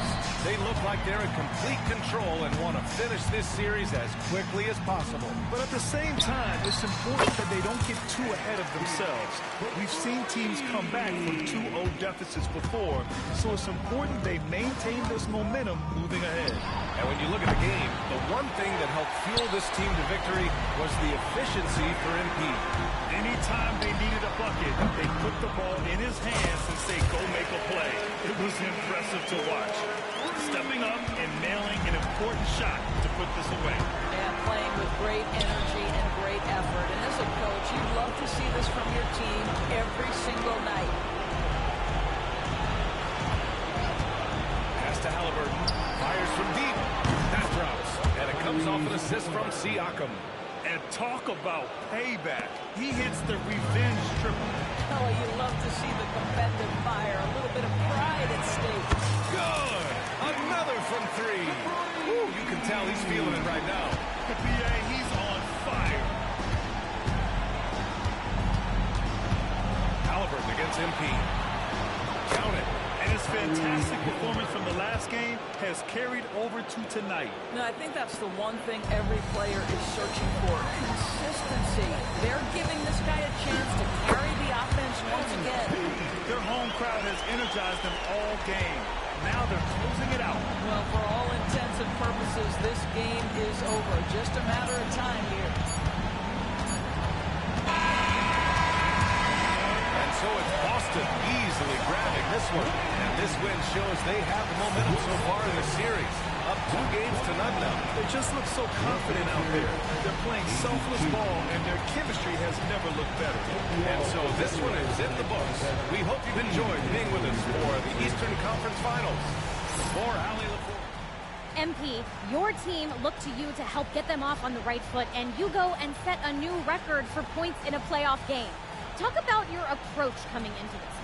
They look like they're in complete control and want to finish this series as quickly as possible. But at the same time, it's important that they don't get too ahead of themselves. We've seen teams come back from 2-0 deficits before, so it's important they maintain this momentum moving ahead. And when you look at the game, the one thing that helped fuel this team to victory was the efficiency for MP. Anytime they needed a bucket, they put the ball in his hands and say, go make a play. It was impressive to watch. Stepping up and nailing an important shot to put this away. And playing with great energy and great effort. And as a coach, you'd love to see this from your team every single night. Pass to Halliburton. Fires from deep. That drops. And it comes off an assist from Siakam. And talk about payback. He hits the revenge triple. Oh, you love to see the competitive fire. A little bit of pride at stake. Good. Another from three. Woo, you can tell he's feeling it right now. BA, he's on fire. Halliburton against MP. Count it. And his fantastic performance from the last game has carried over to tonight. No, I think that's the one thing every player is searching for. Consistency. They're giving this guy a chance to carry the offense once again. Their home crowd has energized them all game. Now they're closing it out. Well, for all intents and purposes, this game is over. Just a matter of time here. And so it's Boston easily grabbing this one. And this win shows they have the momentum so far in the series. Up 2 games to none now. They just look so confident out there. They're playing selfless ball, and their chemistry has never looked better. And so this one is in the books. We hope you've enjoyed being with us for the Eastern Conference Finals. For Allie LaFleur. MP, your team looked to you to help get them off on the right foot, and you go and set a new record for points in a playoff game. Talk about your approach coming into this.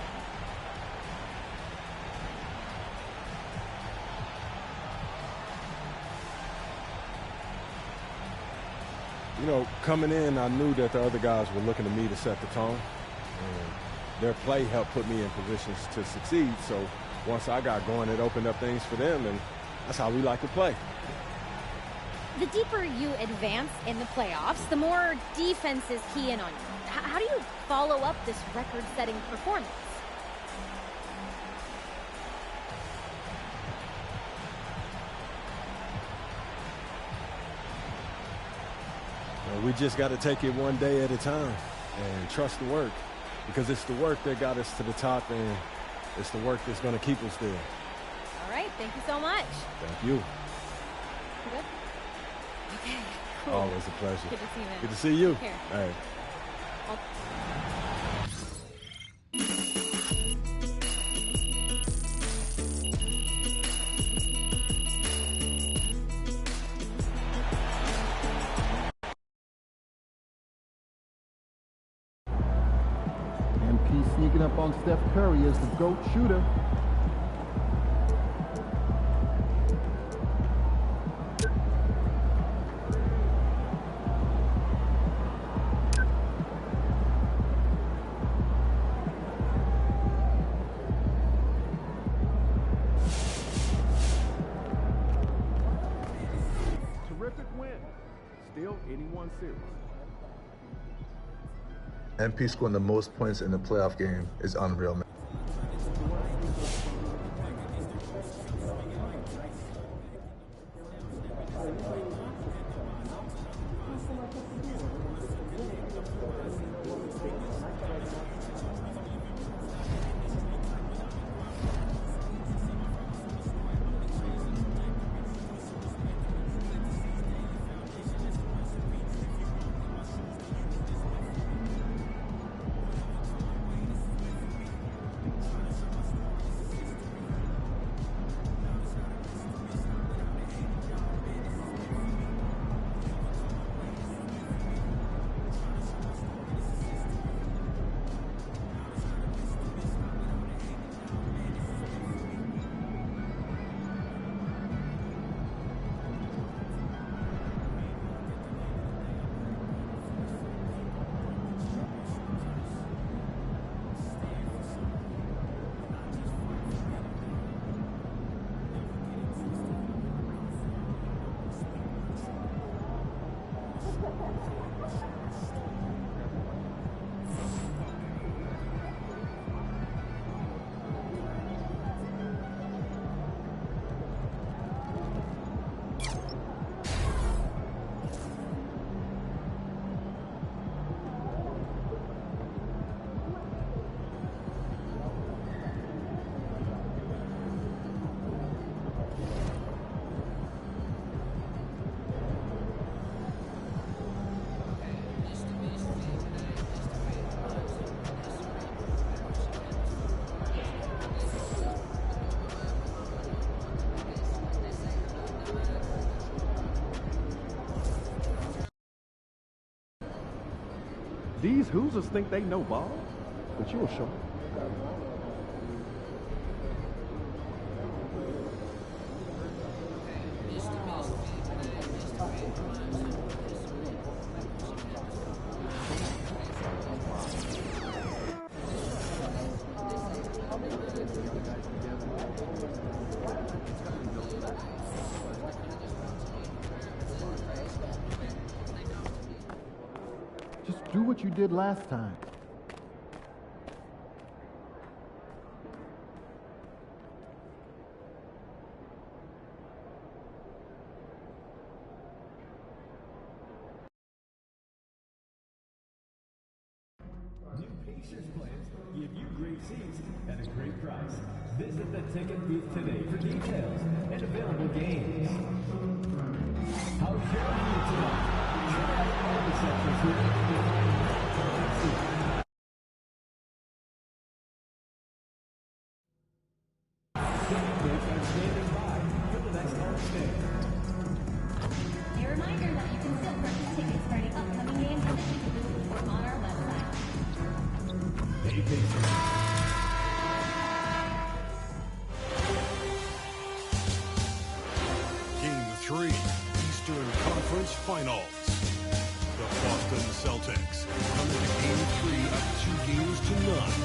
You know, coming in, I knew that the other guys were looking to me to set the tone. And their play helped put me in positions to succeed. So once I got going, it opened up things for them, and that's how we like to play. The deeper you advance in the playoffs, the more defenses key in on you. How do you follow up this record-setting performance? We just got to take it one day at a time and trust the work, because it's the work that got us to the top, and it's the work that's going to keep us there. All right, thank you so much. Thank you. You good? Okay, cool. Always a pleasure. Good to see you, man. Good to see you. Take care. All right. MP sneaking up on Steph Curry as the GOAT shooter. Terrific win. Still 81 series. MP scoring the most points in the playoff game is unreal, man. These Hoosiers think they know ball, but you'll show them. Just do what you did last time. New Pacers plans give you great seats at a great price. Visit the ticket booth today for details and available games. How shall you tonight? Try out all the sections here to find your seat. Ticket booths are standing by for the next hard stand. A reminder that you can still purchase tickets for any upcoming games at the ticket booth or on our website. Game 3, Eastern Conference Finals. The Boston Celtics come into Game 3 up 2 games to none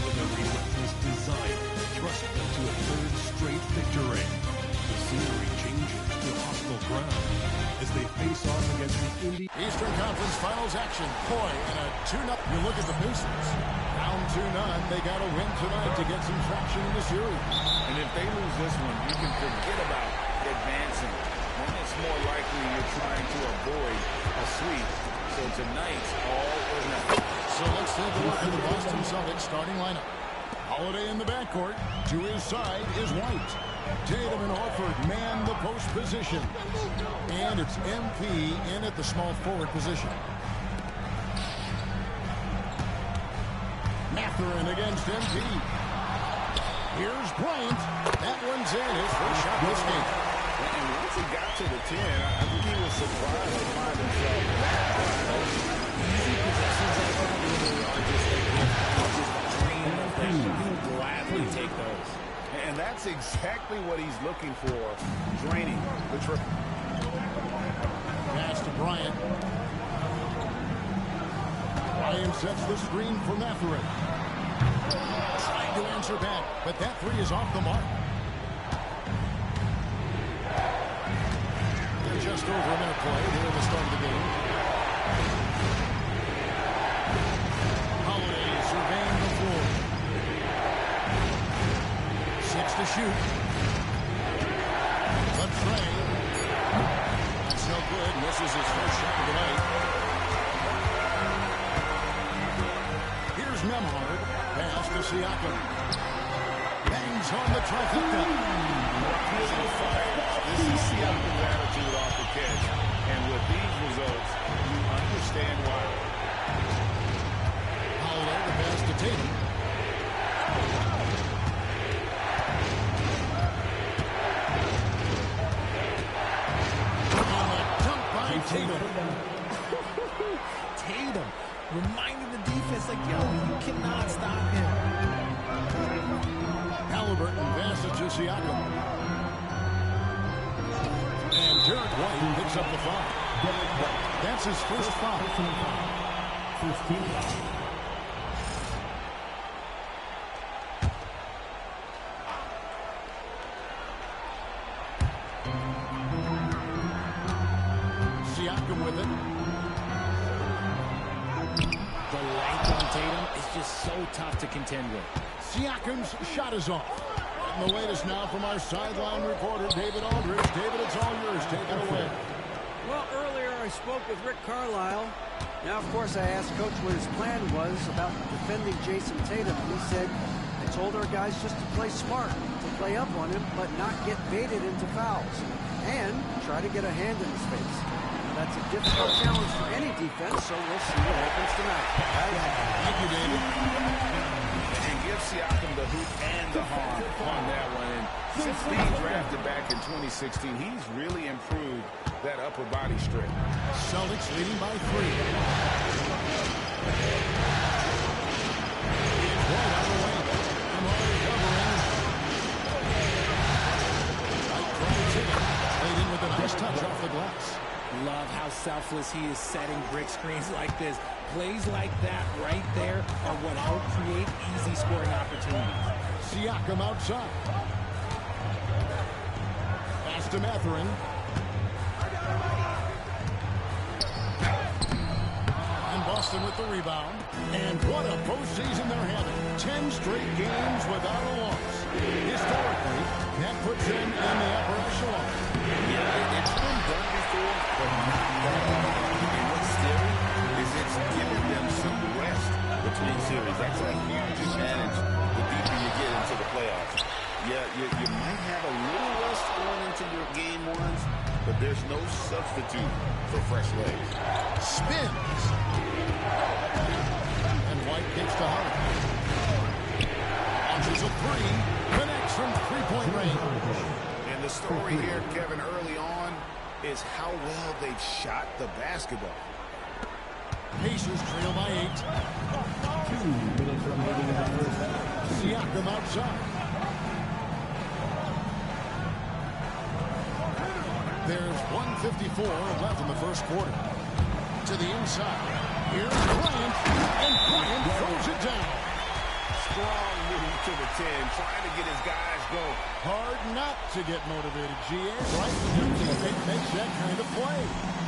with a relentless desire to thrust them to a third straight victory. The scenery changes to hostile ground as they face off against the Eastern Conference Finals action. Boy, and a 2-0. You look at the Pacers. Down 2-0. They got to win tonight to get some traction in the series. And if they lose this one, you can forget about advancing. Then it's more likely you're trying to avoid a sweep. So tonight's all or nothing. So let's take a look at the Boston Celtics starting lineup. Holiday in the backcourt. To his side is White. Tatum and Horford man the post position. And it's MP in at the small forward position. Mathurin against MP. Here's Bryant. That one's in. His first shot this game. And once he got to the 10, I think he was surprised to find himself that. Easy possessions like that really are just a dream of him. He'll gladly take those. And that's exactly what he's looking for, draining the triple. Pass to Bryant. Bryant sets the screen for Mathurin. Trying to answer back, but that three is off the mark. Just over a minute played here at the start of the game. Holiday surveying the floor. 6 to shoot. The tray. That's no good. Misses his first shot of the night. Here's Nembhard. Pass to Siakam. Bangs on the trifecta. This is Siakam's attitude off the catch. And with these results, you understand why. Holiday the pass to Tatum. On the dunk by Tatum. Tatum reminding the defense, like, yo, you cannot stop him. Halliburton passes to Siakam. And Derek White picks up the foul. That's his first foul. First team foul. Siakam with it. The length on Tatum is just so tough to contend with. Siakam's shot is off. And the latest now from our sideline reporter, David Aldridge. David, it's all yours. Take it away. Well, earlier I spoke with Rick Carlisle. Now, of course, I asked Coach what his plan was about defending Jason Tatum. He said, I told our guys just to play smart, to play up on him, but not get baited into fouls, and try to get a hand in his face. That's a difficult challenge for any defense, so we'll see what happens tonight. Thank you, David. And give Siakam the hoop and the harm on that one. And since being drafted back in 2016, he's really improved that upper body strength. Celtics leading by 3. Touch off the glass. Love how selfless he is setting brick screens like this. Plays like that right there are what help create easy scoring opportunities. Siakam outside. Pass to Mathurin. And Boston with the rebound. And what a postseason they're having. 10 straight games without a loss. Historically, that puts them in the upper echelon. Yeah, it's been done before, but not that often. And what's scary is it's giving them some rest between series. That's a huge advantage the deeper you get into the playoffs. Yeah, you might have a little rest going into your game ones, but there's no substitute for fresh legs. Spins. And White gets to Howard. Launches a three. Connects from three-point range. And the story here, Kevin, early on is how well they've shot the basketball. Pacers trail by 8. 2 minutes remaining in the first half. Siakam outside. There's 1:54 left in the first quarter. To the inside. Here's Bryant. And Bryant throws it down. Strong move to the 10, trying to get his guys going. Hard not to get motivated, GA. Right when your teammate makes that kind of play.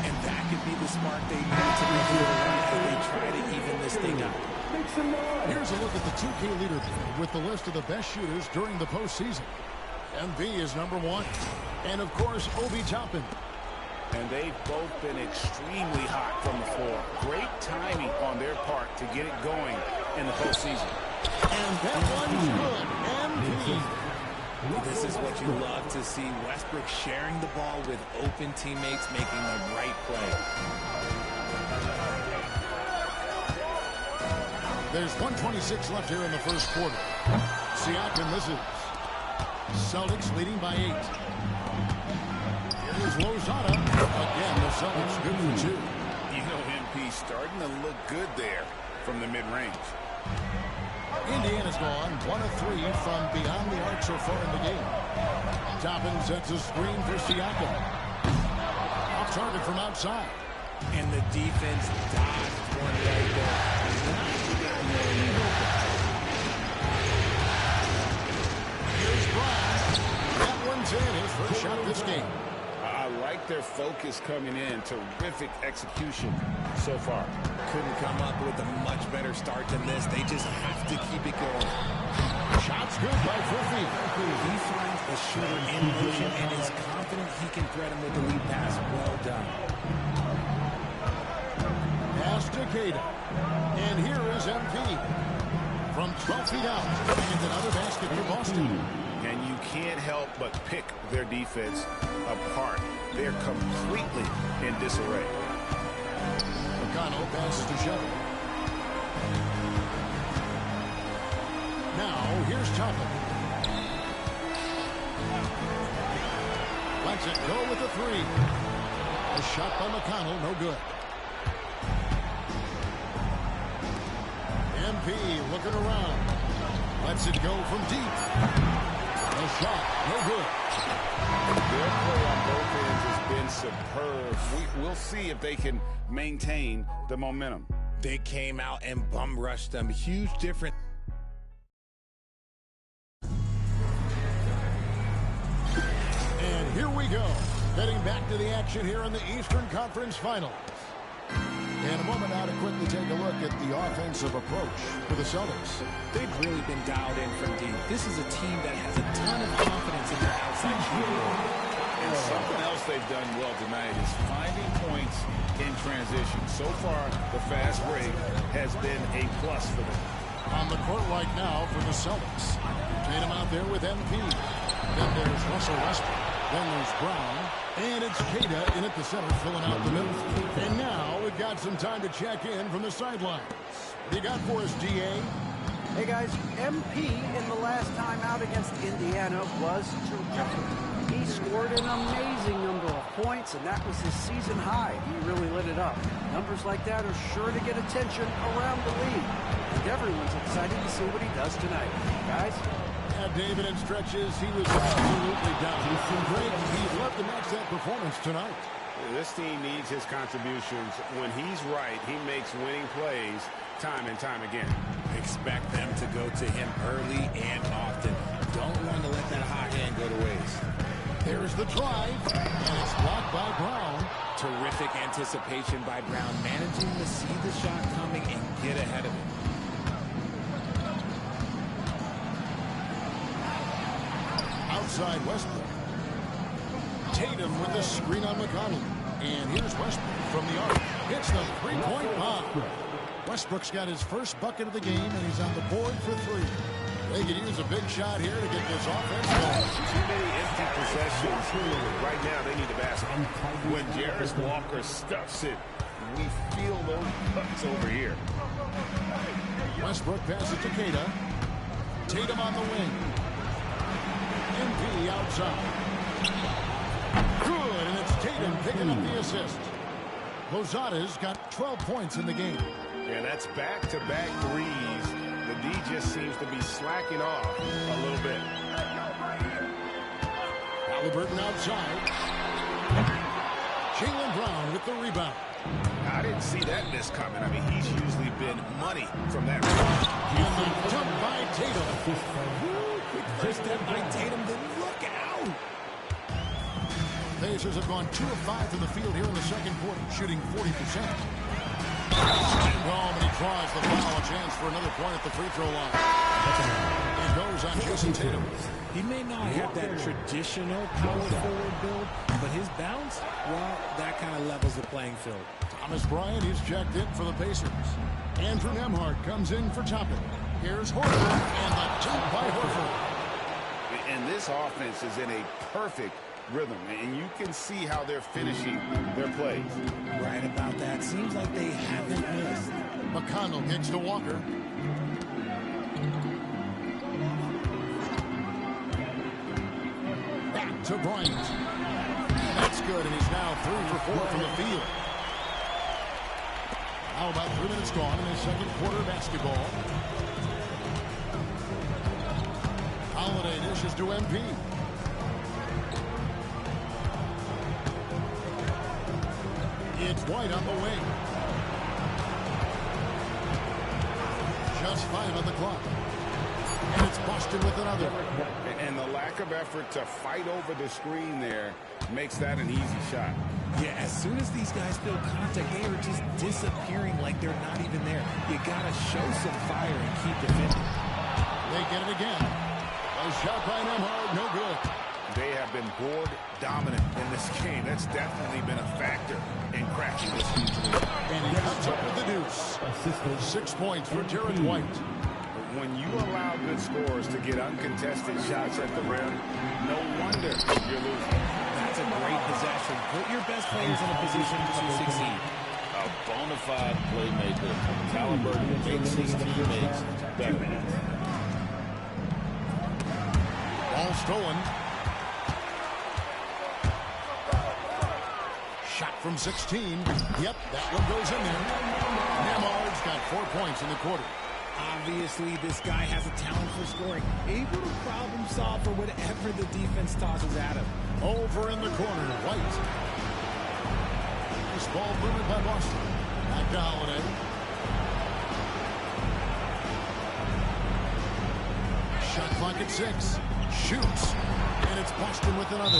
And that could be the spark they need to make it as they try to even this thing up. Here's a look at the 2K leaderboard with the list of the best shooters during the postseason. MV is number 1. And, of course, Obi Toppin. And they've both been extremely hot from the floor. Great timing on their part to get it going in the postseason. And that one's good. MV. This is what you love to see. Westbrook sharing the ball with open teammates, making the right play. There's 1:26 left here in the first quarter. Siakam misses. Celtics leading by 8. Here's Lozada. Again, the Celtics good for 2. You know, MP starting to look good there from the mid-range. Indiana's gone 1 of 3 from beyond the arc so far in the game. Toppin sets a screen for Siakam. Off target from outside. And the defense dodged one right there. Here's Brown. That one's in his first shot this game. I like their focus coming in. Terrific execution so far. Couldn't come up with a much better start than this. They just have to keep it going. Shots good by Furphy. He finds a shooter in motion and is confident he can thread him with the lead pass. Well done. Pass to Cada. And here is MP. From 12 feet out. And another basket for Boston. And you can't help but pick their defense apart. They're completely in disarray. McConnell passes to Shepard. Now, here's Toppin. Lets it go with a 3. A shot by McConnell, no good. MP looking around. Lets it go from deep. A shot, no good. Their play on both ends has been superb. We'll see if they can maintain the momentum. They came out and bum rushed them. Huge difference. And here we go. Heading back to the action here in the Eastern Conference Finals. In a moment now to quickly take a look at the offensive approach for the Celtics. They've really been dialed in from deep. This is a team that has a ton of confidence in their outside shooting. And something else they've done well tonight is finding points in transition. So far, the fast break has been a plus for them. On the court right now for the Celtics. Tatum out there with MP. Then there's Russell Westbrook. Then there's Brown. And it's Cada in at the center, filling out the middle. And now we've got some time to check in from the sidelines. What do you got for us, DA? Hey guys, MP in the last time out against Indiana was terrific. He scored an amazing number of points, and that was his season high. He really lit it up. Numbers like that are sure to get attention around the league. And everyone's excited to see what he does tonight. Guys? Yeah, David, in stretches, he was absolutely down. Great. He loved to match that performance tonight. This team needs his contributions. When he's right, he makes winning plays time and time again. Expect them to go to him early and often. Don't want to let that hot hand go to waste. There's the drive, and it's blocked by Brown. Terrific anticipation by Brown, managing to see the shot coming and get ahead of it. Outside Westbrook. Tatum with the screen on McConnell. And here's Westbrook from the arc. Hits the three-point bomb. Westbrook's got his first bucket of the game, and he's on the board for three. They could use a big shot here to get this offense going. Too many empty possessions. Right now, they need a basket. When Jarris Walker stuffs it, we feel those cuts over here. Westbrook passes to Keita. Tatum on the wing. MP outside. Good, and it's Tatum picking up the assist. Lozada's got 12 points in the game. Yeah, that's back-to-back threes. The D just seems to be slacking off a little bit. Halliburton outside. Jaylen Brown with the rebound. I didn't see that miss coming. I mean, he's usually been money from that rebound. And the jump by Tatum. Quick first step by Tatum, then look out! Pacers have gone 2 of 5 from the field here in the second quarter, shooting 40%. And he draws the foul, a chance for another point at the free throw line. It goes on Jason Tatum. He may not have that traditional power forward build, but his bounce, well, that kind of levels the playing field. Thomas Bryant, he's checked in for the Pacers. Andrew Nembhard comes in for Toppin. Here's Horford, and the jump by Horford. And this offense is in a perfect rhythm, and you can see how they're finishing their plays. Right about that. Seems like they haven't missed. McConnell kicks to Walker. Back to Bryant. That's good, and he's now 3 for 4 from the field. Now about 3 minutes gone in the second quarter basketball. Holiday dishes to MP. It's White on the wing. Just 5 on the clock. And it's Boston with another. And the lack of effort to fight over the screen there makes that an easy shot. Yeah, as soon as these guys feel contact, they are just disappearing like they're not even there. You got to show some fire and keep defending. They get it again. A shot by Nembhard, no good. They have been board dominant in this game. That's definitely been a factor in cracking this lead. And he comes up with the deuce. 6 points for Jarrett White. When you allow good scores to get uncontested shots at the rim, no wonder you're losing. That's a great possession. Put your best players in a position to succeed. A bona fide playmaker. Halliburton makes his teammates better. Ball stolen. Shot from 16. Yep, that one goes in there. Nembhard's got 4 points in the quarter. Obviously, this guy has a talent for scoring. Able to problem solve for whatever the defense tosses at him. Over in the corner, White. This ball moved by Boston. Back to Holiday. Shot clock at 6. Shoots. And it's Boston with another.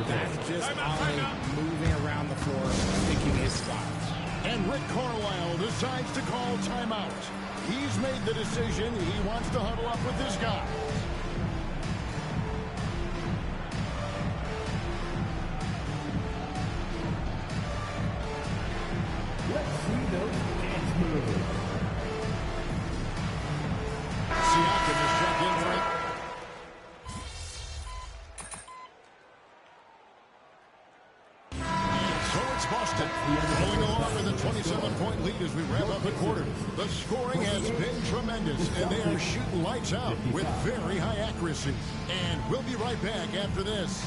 That's just Ollie moving around the floor, picking his spots. And Rick Carlisle decides to call timeout. He's made the decision. He wants to huddle up with this guy. Let's see those dance moves. Siakam is checked in for it. So it's Boston going along with a 12 27-point lead as we wrap up the quarter. The scoring has been tremendous, and they are shooting lights out with very high accuracy. And we'll be right back after this.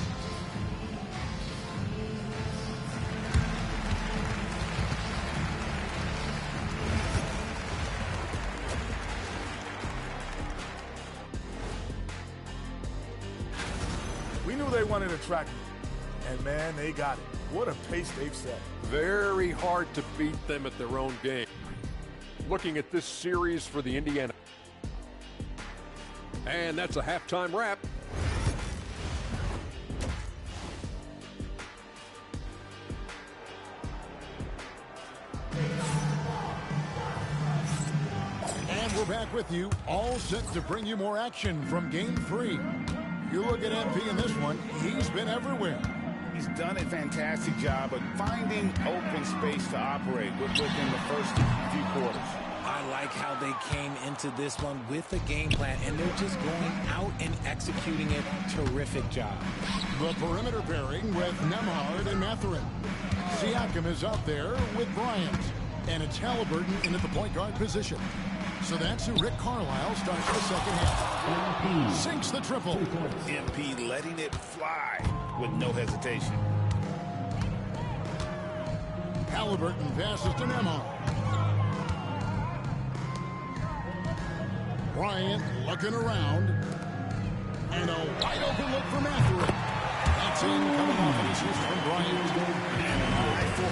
We knew they wanted to track me. And, man, they got it. What a pace they've set. Very hard to beat them at their own game. Looking at this series for the Indiana. And that's a halftime wrap. And we're back with you, all set to bring you more action from Game 3. You look at MP in this one, he's been everywhere. He's done a fantastic job of finding open space to operate within the first few quarters. I like how they came into this one with a game plan, and they're just going out and executing it. Terrific job. The perimeter pairing with Nembhard and Mathurin. Siakam is out there with Bryant, and it's Halliburton in at the point guard position. So that's who Rick Carlisle starts the second half. Sinks the triple. MP letting it fly with no hesitation. Halliburton passes to Nembhard. Bryant looking around. And a wide open look for Mathurin. That's in coming off an assist from Bryant. And an eye for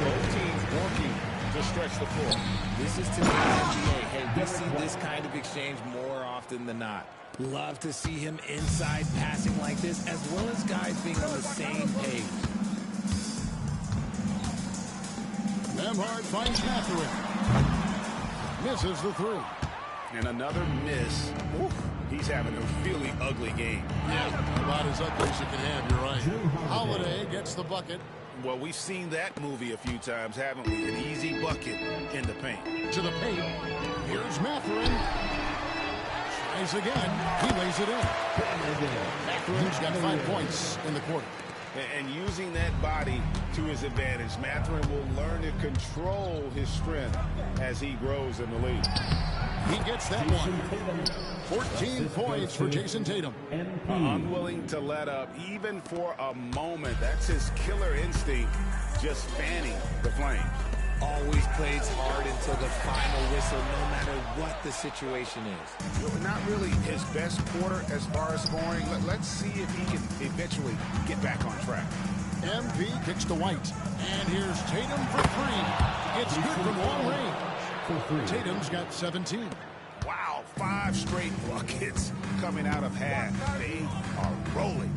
both teams working to stretch the floor. This is today's NBA. Hey, we see this kind of exchange more often than not. Love to see him inside passing like this, as well as guys being on the same page. Nembhard finds Mathurin. Misses the three. And another miss. Oof. He's having a really ugly game. Yeah, about as ugly as you can have, you're right. Holiday gets the bucket. Well, we've seen that movie a few times, haven't we? An easy bucket in the paint. To the paint. Here's Mathurin. Tries again. He lays it in. Mathurin's got 5 points in the quarter. And using that body to his advantage, Mathurin will learn to control his strength as he grows in the league. He gets that one. 14 points for Jason Tatum. Unwilling to let up even for a moment. That's his killer instinct, just fanning the flame. Always plays hard until the final whistle, no matter what the situation is. Not really his best quarter as far as scoring. Let's see if he can eventually get back on track. MP kicks to White. And here's Tatum for three. It's good from long range. Tatum's got 17. Wow, 5 straight buckets coming out of half. They are rolling.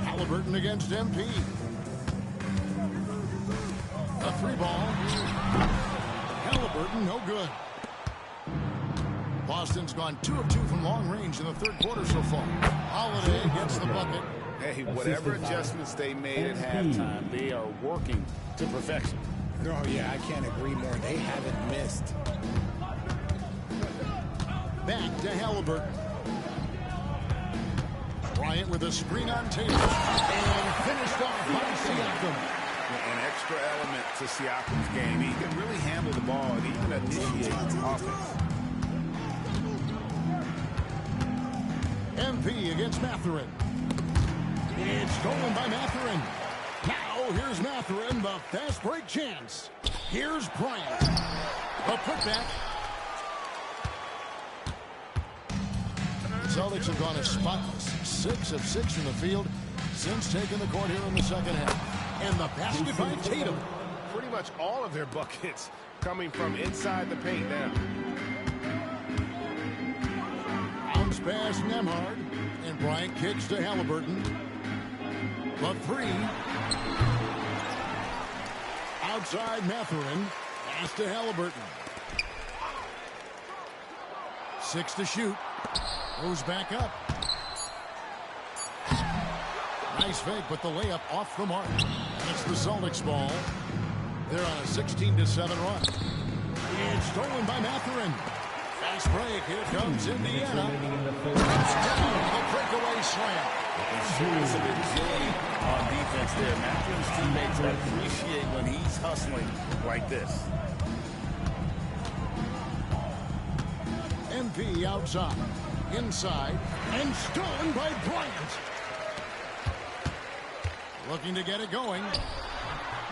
Halliburton against MP. A 3-ball. Halliburton, no good. Boston's gone 2 of 2 from long range in the third quarter so far. Holiday gets the bucket. Hey, whatever adjustments they made at halftime, they are working to perfection. Oh, yeah, I can't agree more. They haven't missed. Back to Halliburton. Bryant with a screen on Tatum. And finished off by Siakam. An extra element to Siakam's game. He can really handle the ball and even initiate offense. MP against Mathurin. It's stolen by Mathurin. Now here's Mathurin, the fast break chance. Here's Bryant. A putback. Celtics have gone a spotless 6 of 6 from the field since taking the court here in the second half. And the basket by Tatum. Pretty much all of their buckets coming from inside the paint now. Bounce pass Nembhard. And Bryant kicks to Halliburton. The 3. Outside Mathurin. Pass to Halliburton. 6 to shoot. Goes back up. Nice fake, but the layup off the mark. And it's the Celtics ball. They're on a 16-7 run. It's stolen by Mathurin. Fast break. Here comes Indiana. Touchdown. The breakaway slam. Showing some agility on defense there. Matthew's teammates appreciate when he's hustling like this. MP outside, inside, and stolen by Bryant. Looking to get it going.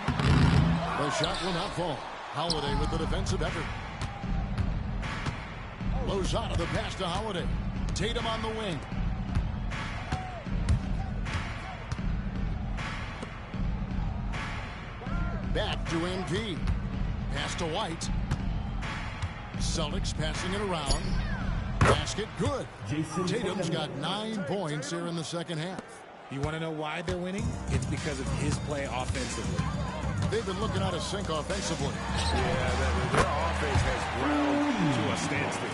The shot will not fall. Holiday with the defensive effort. Lozada the pass to Holiday. Tatum on the wing. Back to MP. Pass to White. Celtics passing it around. Basket good. Tatum's got 9 points here in the second half. You want to know why they're winning? It's because of his play offensively. They've been looking out of sync offensively. Yeah, their offense has ground to a standstill.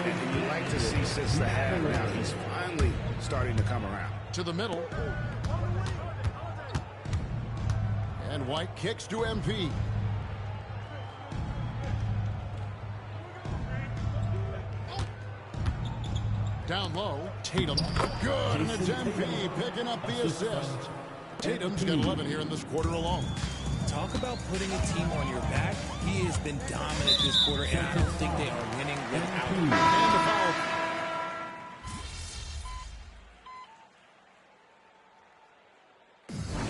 And you like to see since the half now, he's finally starting to come around. To the middle. And White kicks to MP. Down low, Tatum. Good, and it's MP picking up the assist. Tatum's got 11 here in this quarter alone. Talk about putting a team on your back. He has been dominant this quarter, and I don't think they are winning without him. And the foul.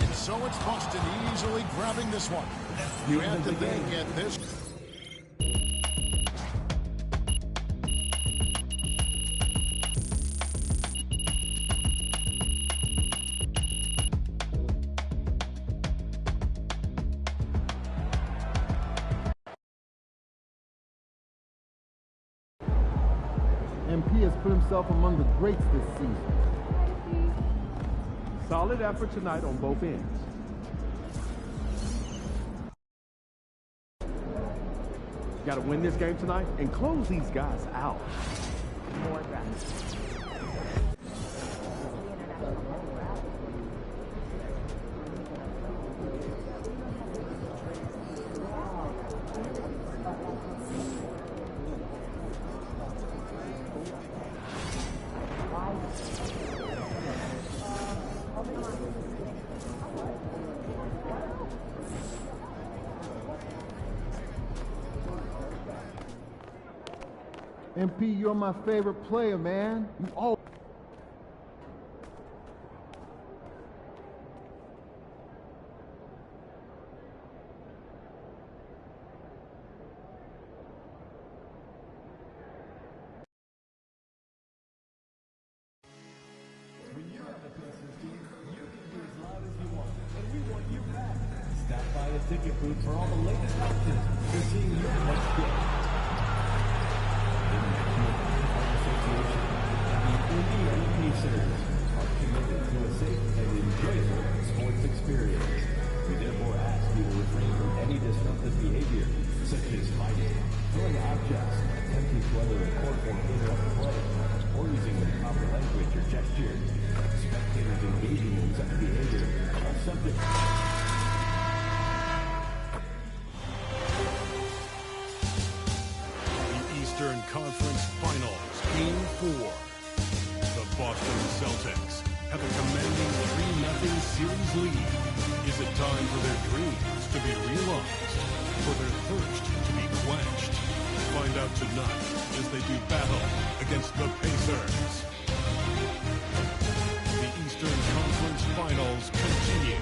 And so it's Boston easily grabbing this one. You have to think at this. MP has put himself among the greats this season. Solid effort tonight on both ends. Got to win this game tonight and close these guys out. More of that. MP, you're my favorite player, man. You all. When you're on the Pacers team, you can be as loud as you want, and we want you back. Stop by a ticket booth for all the latest options for seeing your next game. The Indiana Pacers are committed to a safe and enjoyable sports experience. We therefore ask you to refrain from any disruptive behavior, such as fighting, throwing objects, attempting to enter the court or interrupt play, or using improper language or gestures. Spectators engaging in such behavior are subject Eastern Conference Finals, Game 4. The Boston Celtics have a commanding 3-0 series lead. Is it time for their dreams to be realized? For their thirst to be quenched? Find out tonight as they do battle against the Pacers. The Eastern Conference Finals continue.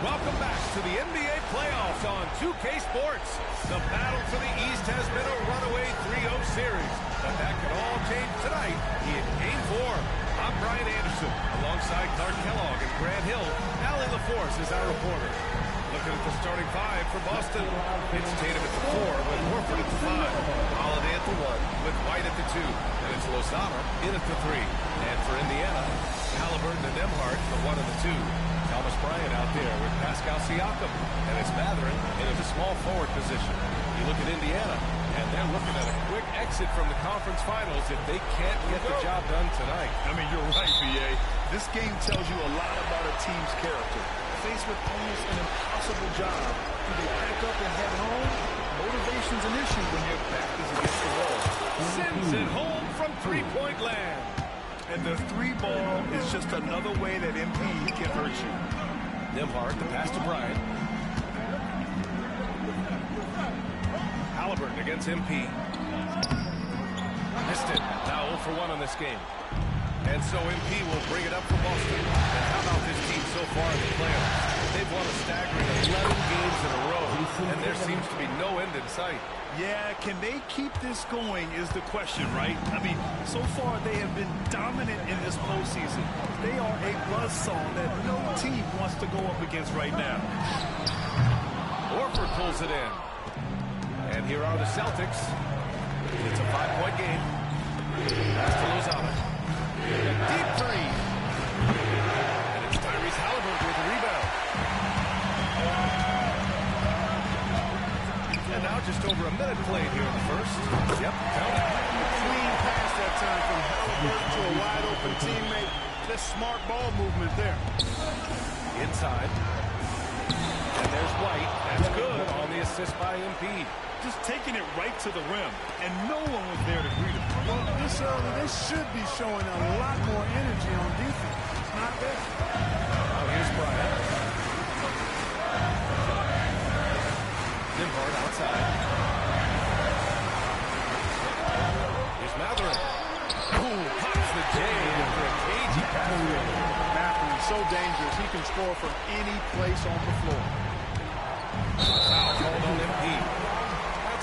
Welcome back to the NBA playoffs on 2K Sports. The battle for the East has been a runaway 3-0 series, but that could all change tonight in Game 4. I'm Brian Anderson, alongside Clark Kellogg and Grant Hill. Allie LaForce is our reporter. Looking at the starting 5 for Boston. It's Tatum at the 4 with Horford at the 5. Holiday at the 1 with White at the 2. And it's Lozada in at the 3. And for Indiana, Halliburton and Nembhard the 1 and the 2. Thomas Bryant out there with Pascal Siakam. And it's Mathurin in a small forward position. You look at Indiana, and they're looking at a quick exit from the conference finals if they can't get the job done tonight. I mean, you're right, B.A. This game tells you a lot about a team's character. Faced with almost an impossible job, do they pack up and head home? Motivation's an issue when your back is against the wall. Sims at home from three-point land. And the three ball is just another way that MP can hurt you. Nembhard, the pass to Bryant. Halliburton against MP. Missed it. Now 0 for 1 on this game. And so MP will bring it up for Boston. And how about this team so far in the playoffs? They've won a staggering 11 games in a row, and there seems to be no end in sight. Yeah, can they keep this going is the question, right? I mean, so far they have been dominant in this postseason. They are a buzzsaw that no team wants to go up against right now. Horford pulls it in. And here are the Celtics. It's a 5-point game. Pass to Lozada. A deep three. And it's Tyrese Halliburton with the rebound. And now just over a minute played here in the first. Yep, count it. A clean pass that time from Halliburton to a wide-open teammate. Just smart ball movement there. Inside. And there's White. That's good on the assist by MP. Just taking it right to the rim, and no one was there to greet him. Well, this early, they should be showing a lot more energy on defense. It's not there. Now here's Bryant. Nembhard outside. Here's Matherin. Ooh, pops the J after a cagey pass. Matherin, so dangerous. He can score from any place on the floor. Foul called on MP.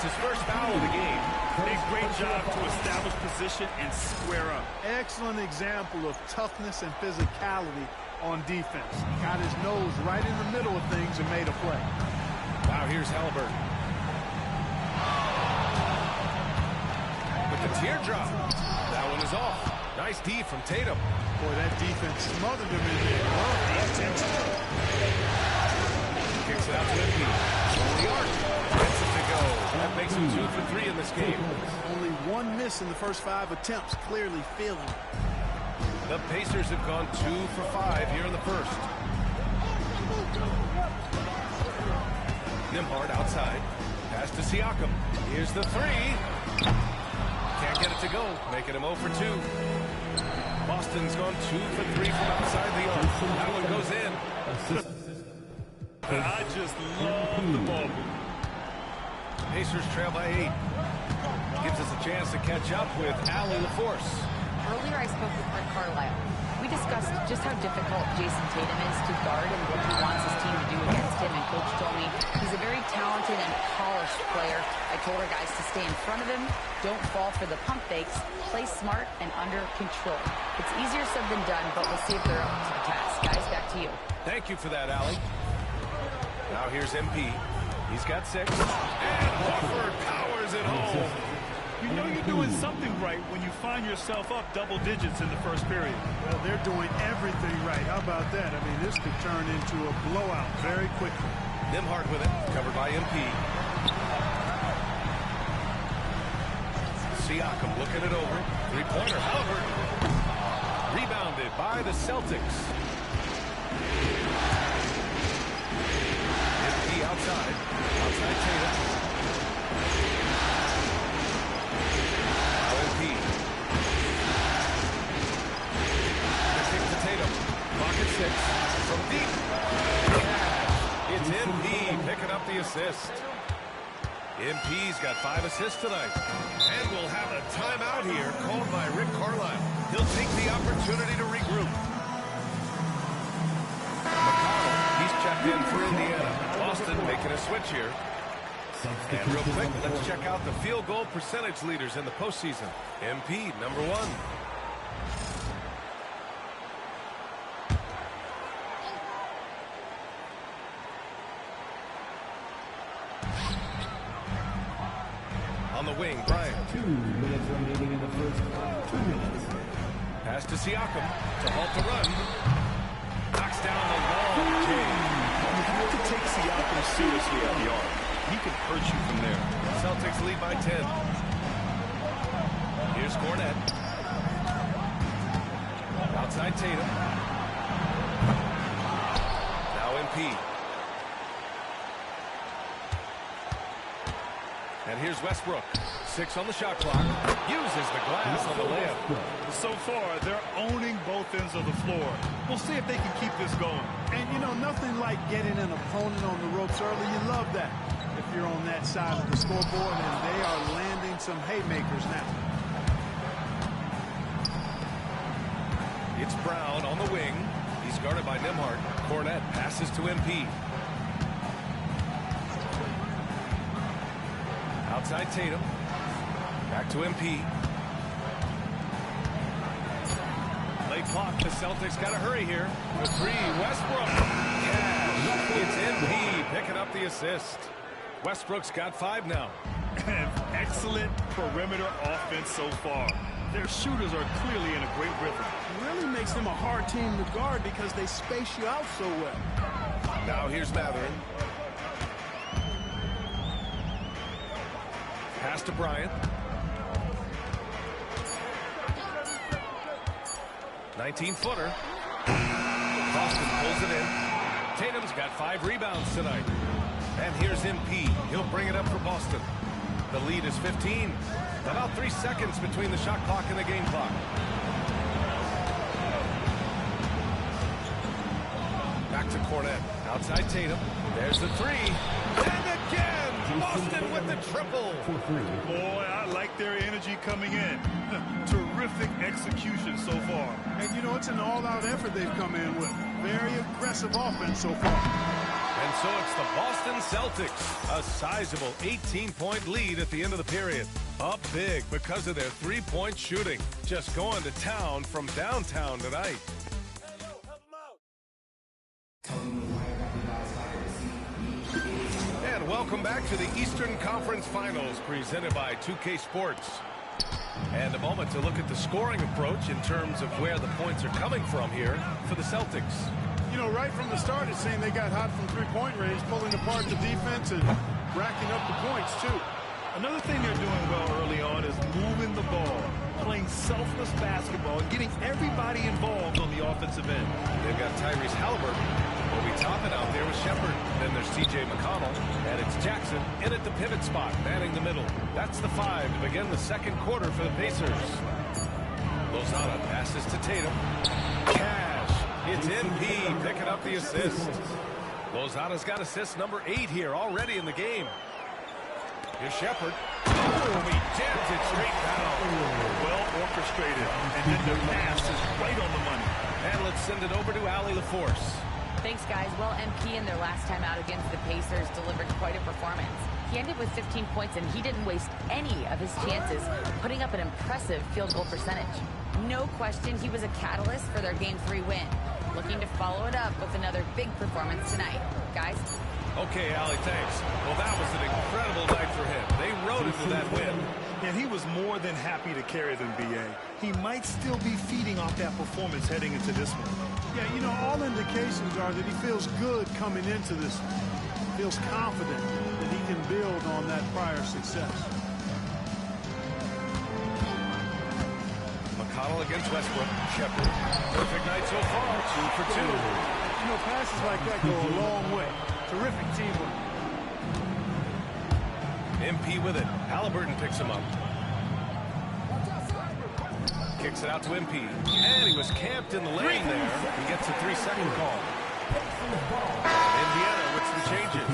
His first foul of the game. A great job to establish position and square up. Excellent example of toughness and physicality on defense. Got his nose right in the middle of things and made a play. Wow, here's Halliburton. With the teardrop. That one is off. Nice D from Tatum. Boy, that defense smothered him in there. Kicks it out to MP. On the arc. Gets it to go. That makes him 2 for 3 in this game. Only one miss in the first 5 attempts. Clearly feeling it. The Pacers have gone 2 for 5 here in the first. Nembhard outside. Pass to Siakam. Here's the three. Can't get it to go. Making him 0 for 2. Boston's gone 2 for 3 from outside the arc. That one goes in. I just love the ball move. Pacers trail by 8. Gives us a chance to catch up with Allie LaForce. Earlier I spoke with Rick Carlisle. We discussed just how difficult Jason Tatum is to guard and what he wants his team to do against him. And Coach told me he's a very talented and polished player. I told our guys to stay in front of him, don't fall for the pump fakes, play smart and under control. It's easier said than done, but we'll see if they're up to the task. Guys, back to you. Thank you for that, Allie. Now here's MP. He's got 6. And Horford powers it home. You know you're doing something right when you find yourself up double digits in the first period. Well, they're doing everything right. How about that? I mean, this could turn into a blowout very quickly. Nembhard with it, covered by MP. Siakam looking it over. Three-pointer, Halliburton. Rebounded by the Celtics. MP outside. Outside Tatum. Pocket 6 from deep. Yeah. It's MP picking up the assist. MP's got 5 assists tonight. And we'll have a timeout here called by Rick Carlisle. He'll take the opportunity to regroup. McConnell, he's checked in for Indiana. Boston making a switch here. And real quick, let's check out the field goal percentage leaders in the postseason. MP, number 1. On the wing, Bryant. 2 minutes remaining in the first. 2 minutes. Pass to Siakam to halt the run. Knocks down the long game. You have to take Siakam seriously at the arc. He can hurt you from there. Celtics lead by 10. Here's Cornette. Outside Tatum. Now MP. And here's Westbrook. 6 on the shot clock. Uses the glass on the layup. So far, they're owning both ends of the floor. We'll see if they can keep this going. And, you know, nothing like getting an opponent on the ropes early. You love that if you're on that side of the scoreboard, and they are landing some haymakers now. It's Brown on the wing. He's guarded by Nembhard. Cornette passes to MP. Outside Tatum. Back to MP. Late clock. The Celtics got to hurry here. The 3, Westbrook. Cash. It's MP picking up the assist. Westbrook's got 5 now. Excellent perimeter offense so far. Their shooters are clearly in a great rhythm. It really makes them a hard team to guard because they space you out so well. Now here's Matherin. Pass to Bryant. 19-footer. Boston pulls it in. Tatum's got 5 rebounds tonight. And here's MP. He'll bring it up for Boston. The lead is 15. About 3 seconds between the shot clock and the game clock. Back to Cornette. Outside Tatum. There's the 3. And again, Boston with the triple. Boy, I like their energy coming in. Terrific execution so far. And, you know, it's an all-out effort they've come in with. Very aggressive offense so far. And so it's the Boston Celtics, a sizable 18-point lead at the end of the period. Up big because of their 3-point shooting. Just going to town from downtown tonight. And welcome back to the Eastern Conference Finals presented by 2K Sports. And a moment to look at the scoring approach in terms of where the points are coming from here for the Celtics. You know, right from the start, it seemed they got hot from three-point range, pulling apart the defense and racking up the points, too. Another thing they're doing well early on is moving the ball, playing selfless basketball, and getting everybody involved on the offensive end. They've got Tyrese Halliburton. We'll be topping out there with Shepard. Then there's TJ McConnell, and it's Jackson in at the pivot spot, manning the middle. That's the 5 to begin the second quarter for the Pacers. Lozada passes to Tatum. Cash. It's MP picking up the assist. Lozada's got assist number 8 here already in the game. Here's Shepard. Oh, he jams it straight down. Well orchestrated. And then the pass is right on the money. And let's send it over to Allie LaForce. Thanks, guys. Well, MP in their last time out against the Pacers delivered quite a performance. He ended with 15 points, and he didn't waste any of his chances, putting up an impressive field goal percentage. No question he was a catalyst for their Game 3 win. Looking to follow it up with another big performance tonight. Guys? Okay, Allie, thanks. Well, that was an incredible night for him. They rode into that win. And he was more than happy to carry them, B.A. He might still be feeding off that performance heading into this one. Yeah, you know, all indications are that he feels good coming into this one. Feels confident that he can build on that prior success. McConnell against Westbrook. Shepard. Perfect night so far. 2 for 2. You know, passes like that go a long way. Terrific teamwork. MP with it. Halliburton picks him up. Kicks it out to MP. And he was camped in the lane there. He gets a 3-second call. Indiana with some changes.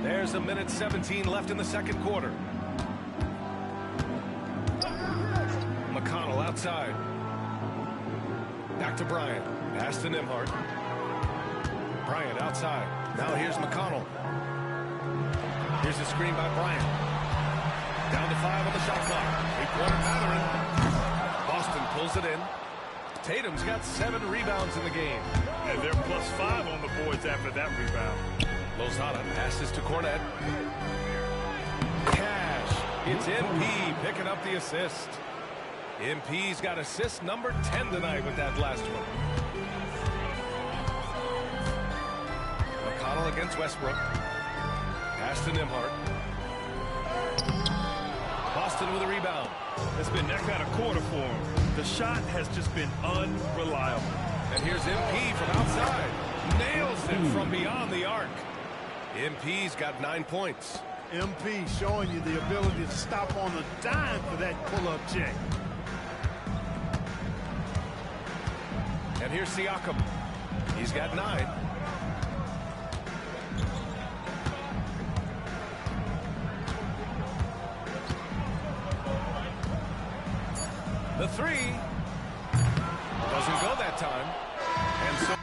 There's a minute 17 left in the second quarter. McConnell outside. Back to Bryant. Pass to Nembhard. Bryant outside. Now here's McConnell. Here's a screen by Bryant. Down to 5 on the shot clock. 3-pointer Matherin. Boston pulls it in. Tatum's got 7 rebounds in the game. And they're +5 on the boards after that rebound. Lozada passes to Cornette. Cash. It's MP picking up the assist. MP's got assist number 10 tonight with that last one. McConnell against Westbrook. Pass to Nembhard. Boston with a rebound. It's been that kind of quarter for him. The shot has just been unreliable. And here's MP from outside. Nails it from beyond the arc. MP's got 9 points. MP showing you the ability to stop on a dime for that pull-up check. And here's Siakam. He's got 9. The 3 doesn't go that time. And so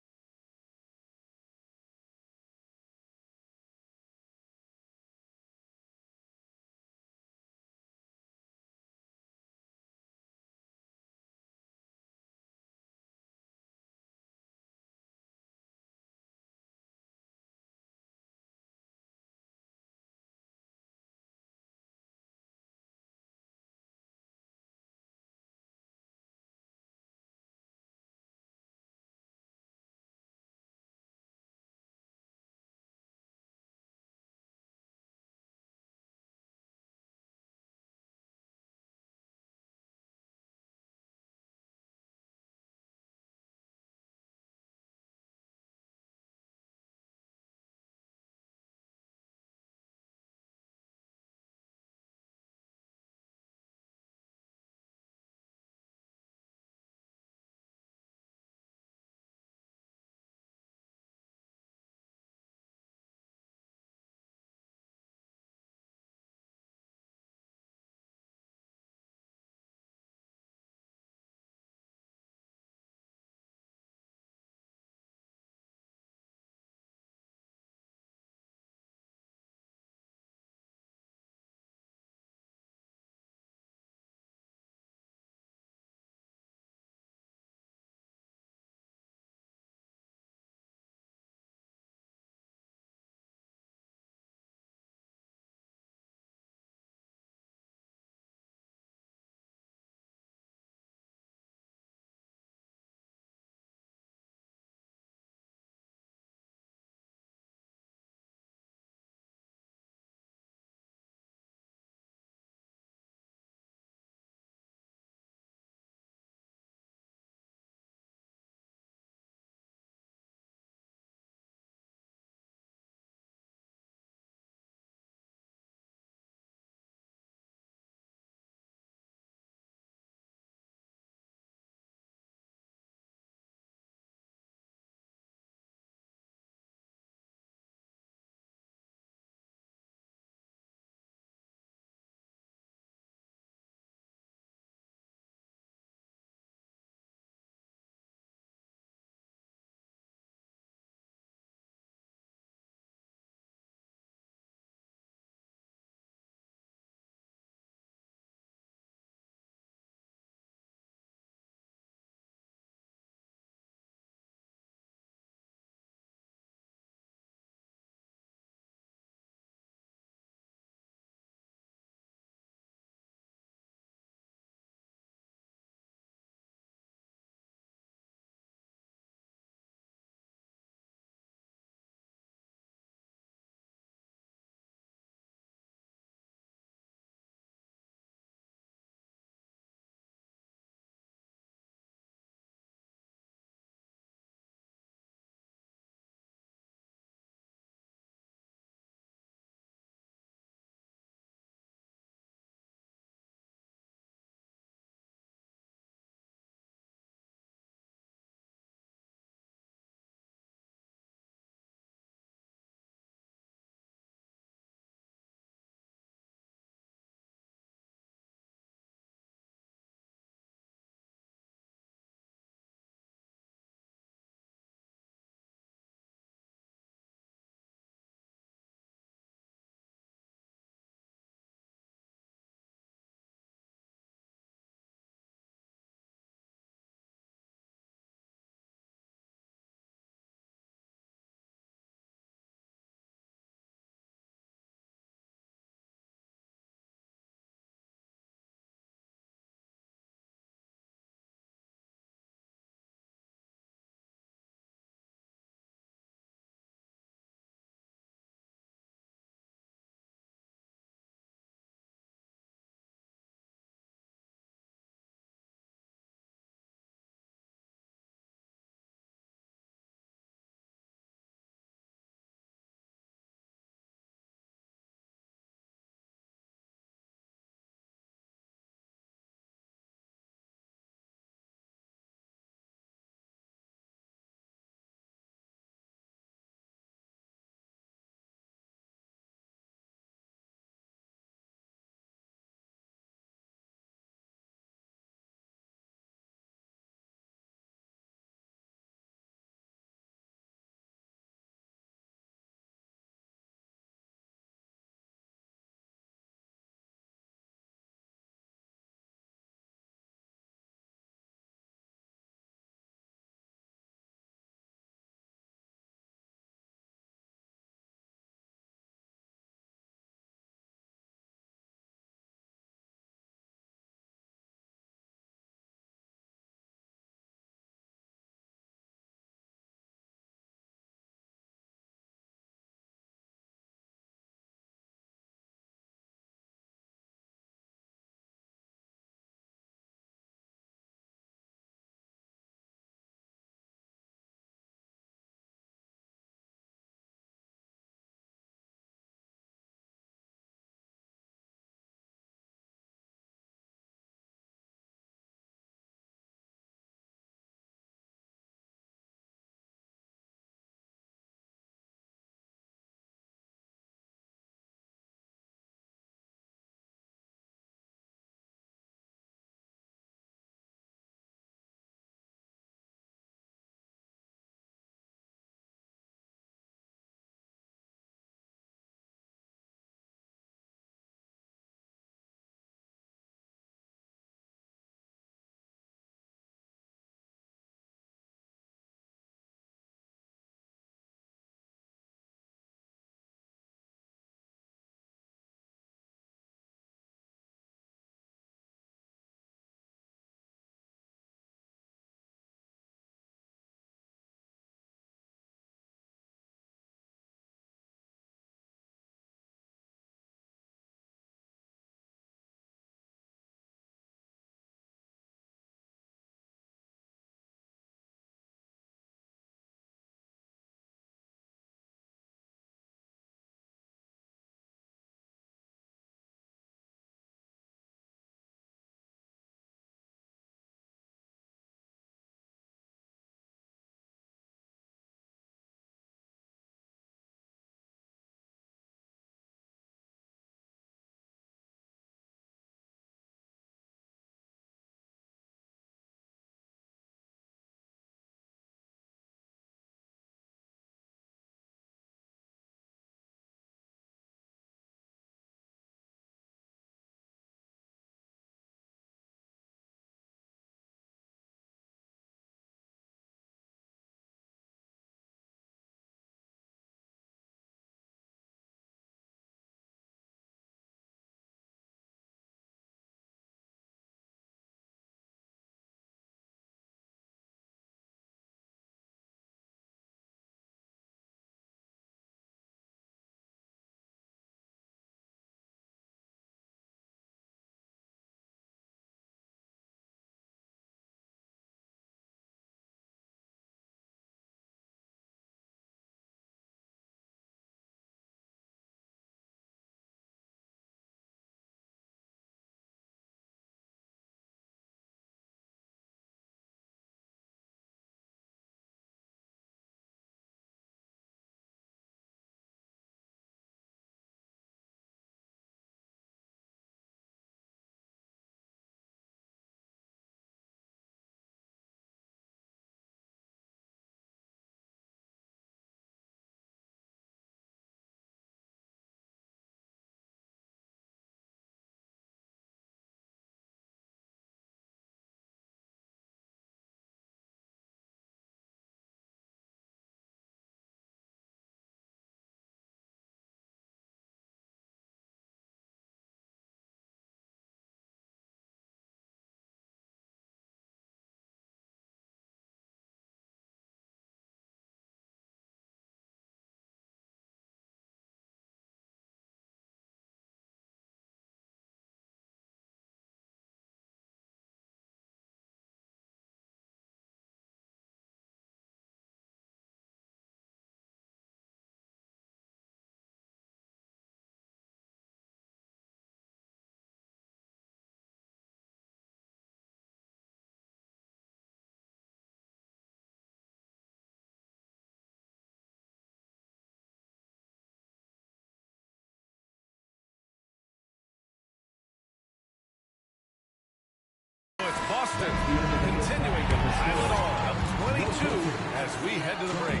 as we head to the break.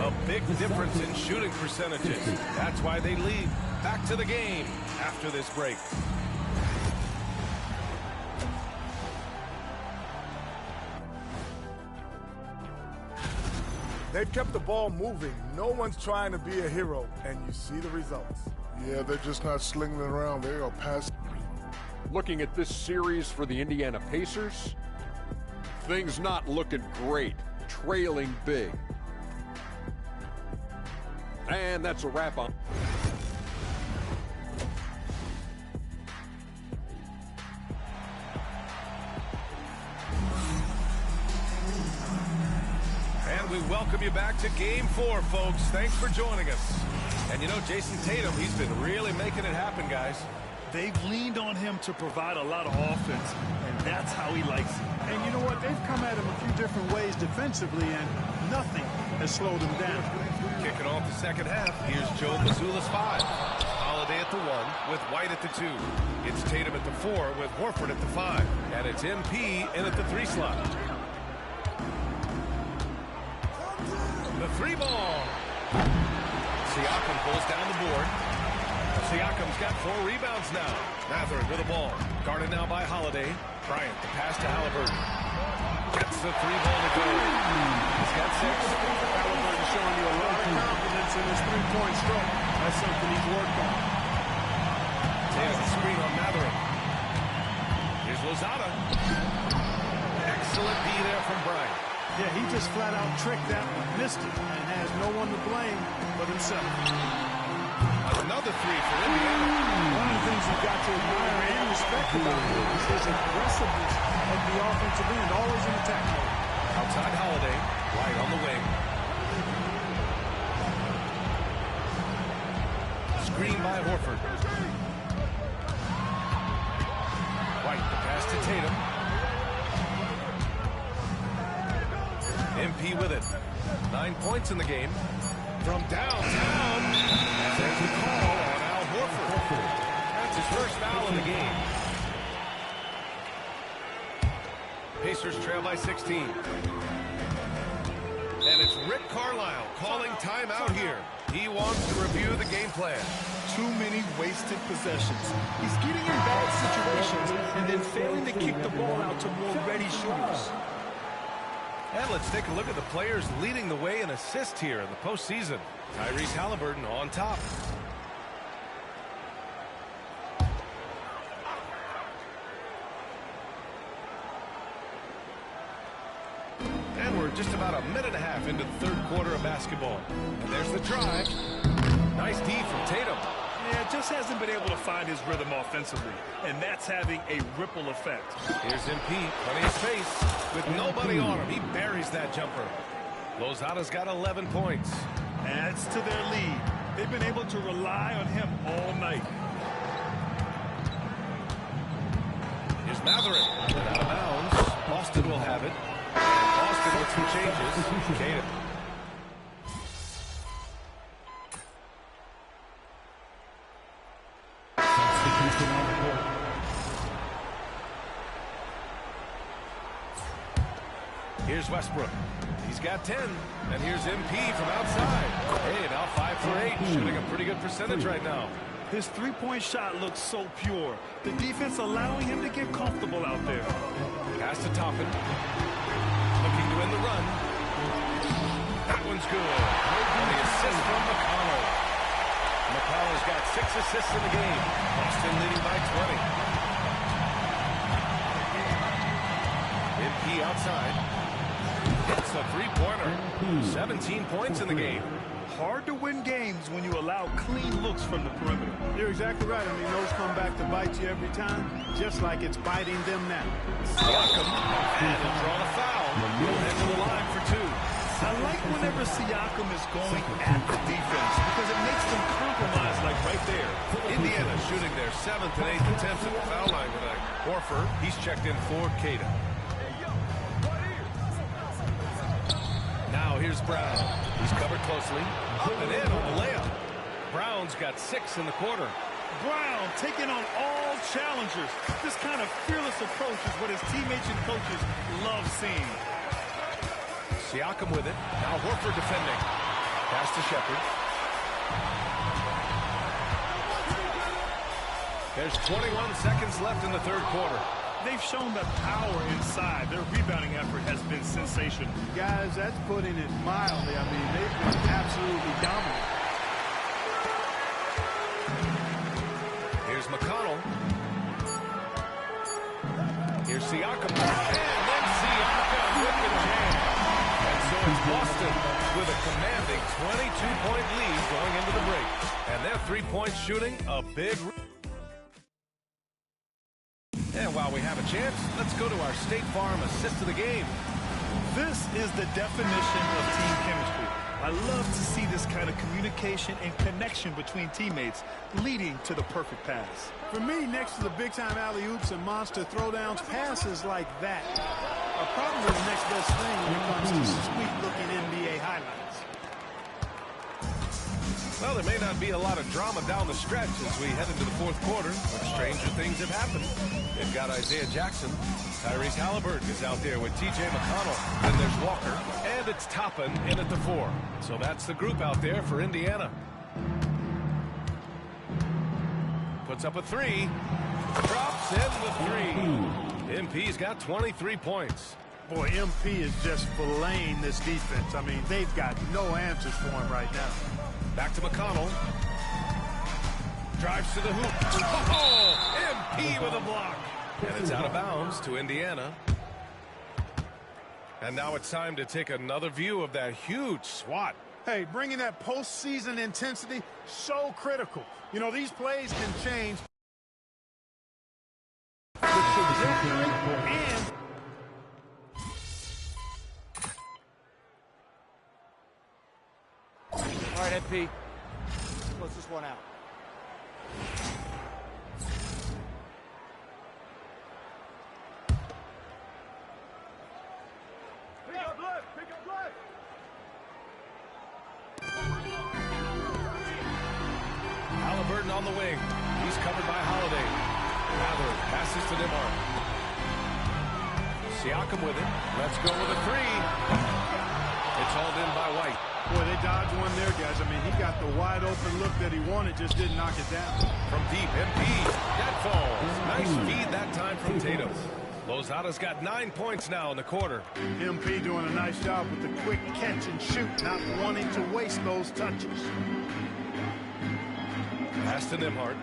A big difference in shooting percentages. That's why they lead. Back to the game after this break. They've kept the ball moving. No one's trying to be a hero, and you see the results. Yeah, they're just not slinging it around. They are passing. Looking at this series for the Indiana Pacers, things not looking great, trailing big. And that's a wrap on. And we welcome you back to Game 4, folks. Thanks for joining us. And you know, Jason Tatum, he's been really making it happen, guys. They've leaned on him to provide a lot of offense, and that's how he likes it. And you know what? They've come at him a few different ways defensively, and nothing has slowed him down. Kicking off the second half, here's Joe Mazzulla's 5. Holiday at the 1 with White at the 2. It's Tatum at the 4 with Horford at the 5. And it's MP in at the 3 slot. The 3 ball. Siakam pulls down the board. Siakam's got 4 rebounds now. Matherin with the ball. Guarded now by Holiday. Bryant, the pass to Halliburton. Gets the 3 ball to go. He's got 6. Halliburton showing you a lot of confidence in his three-point stroke. That's something he's worked on. Tatum screen on Matherin. Here's Lozada. Excellent D there from Bryant. Yeah, he just flat out tricked that one, missed it, and has no one to blame but himself. Another 3 for Indiana. One of the things you've got to admire and respect about him is his aggressiveness at the offensive end, always in attack mode. Outside Holiday, White on the wing. Screen by Horford. White, the pass to Tatum. MP with it. 9 points in the game. From downtown. And there's a call on Al Horford. That's his first foul in the game. Pacers trail by 16. And it's Rick Carlisle calling timeout here. He wants to review the game plan. Too many wasted possessions. He's getting in bad situations and then failing to kick the ball out to more ready shooters. And let's take a look at the players leading the way in assists here in the postseason. Tyrese Halliburton on top. And we're just about a minute and a half into the third quarter of basketball. And there's the drive. Nice D from Tatum. Yeah, just hasn't been able to find his rhythm offensively, and that's having a ripple effect. Here's MP, plenty of space. With nobody on him, he buries that jumper. Lozada's got 11 points. Adds to their lead. They've been able to rely on him all night. Here's Matherin. Out of bounds. Boston will have it. And Boston with some changes. Tatum. Here's Westbrook. He's got 10. And here's MP from outside. Hey, now 5 for 8. Shooting a pretty good percentage right now. His three-point shot looks so pure. The defense allowing him to get comfortable out there. Pass to Toppin. Looking to win the run. That one's good. And the assist from McConnell. McConnell's got 6 assists in the game. Boston leading by 20. MP outside. It's a three-pointer. 17 points in the game. Hard to win games when you allow clean looks from the perimeter. You're exactly right. I mean, those come back to bite you every time, just like it's biting them now. Siakam and he'll draw the foul. He'll head to the line for 2. I like whenever Siakam is going at the defense because it makes them compromise like right there. Indiana shooting their 7th and 8th attempts at the foul line tonight. Horford, he's checked in for Caden. Now here's Brown. He's covered closely. Up and in on the layup. Brown's got 6 in the quarter. Brown taking on all challengers. This kind of fearless approach is what his teammates and coaches love seeing. Siakam with it. Now Horford defending. Pass to Shepard. There's 21 seconds left in the third quarter. They've shown the power inside. Their rebounding effort has been sensational. Guys, that's putting it mildly. I mean, they've been absolutely dominant. Here's McConnell. Here's Siakam. And then Siakam with the jam. And so it's Boston with a commanding 22-point lead going into the break. And their three-point shooting, a big... And while we have a chance, let's go to our State Farm assist of the game. This is the definition of team chemistry. I love to see this kind of communication and connection between teammates leading to the perfect pass. For me, next to the big-time alley-oops and monster throwdowns, passes like that are probably the next best thing when it comes to sweet-looking NBA highlights. Well, there may not be a lot of drama down the stretch as we head into the fourth quarter, but stranger things have happened. They've got Isaiah Jackson. Tyrese Halliburton is out there with T.J. McConnell. Then there's Walker, and it's Toppin in at the 4. So that's the group out there for Indiana. Puts up a 3. Drops in the 3. MP's got 23 points. Boy, MP is just filleting this defense. I mean, they've got no answers for him right now. Back to McConnell. Drives to the hoop. Oh, MP with a block. And it's out of bounds to Indiana. And now it's time to take another view of that huge swat. Hey, bringing that postseason intensity, so critical. You know, these plays can change the trajectory and... All right, MP. Close this one out. Pick up left! Pick up left! Halliburton on the wing. He's covered by Holiday. Mather passes to Nembhard. Siakam with it. Let's go with a 3. It's hauled in by White. Boy, they dodged one there, guys. I mean, he got the wide-open look that he wanted, just didn't knock it down. From deep, MP. That falls. Nice feed that time from Tatum. Lozada's got 9 points now in the quarter. MP doing a nice job with the quick catch and shoot, not wanting to waste those touches. Pass to Nembhard.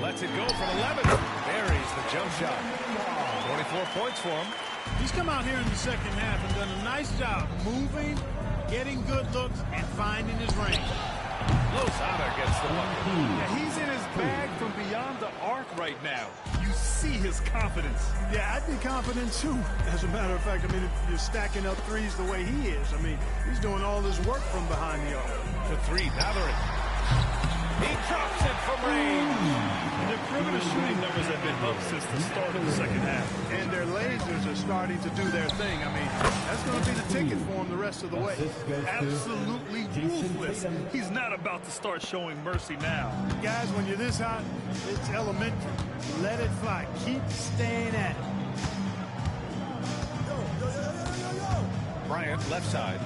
Lets it go from 11. Buries the jump shot. 24 points for him. He's come out here in the second half and done a nice job moving, getting good looks, and finding his range. Lozada gets the bucket. Yeah, he's in his bag from beyond the arc right now. You see his confidence. Yeah, I'd be confident too. As a matter of fact, I mean, if you're stacking up threes the way he is, I mean, he's doing all this work from behind the arc. For 3, Mather. He drops it from range. Their perimeter shooting numbers have been up since the start of the second half. And their lasers are starting to do their thing. I mean, that's going to be the ticket for them the rest of the way. Absolutely ruthless. He's not about to start showing mercy now. Guys, when you're this hot, it's elementary. Let it fly. Keep staying at it. Bryant, left side.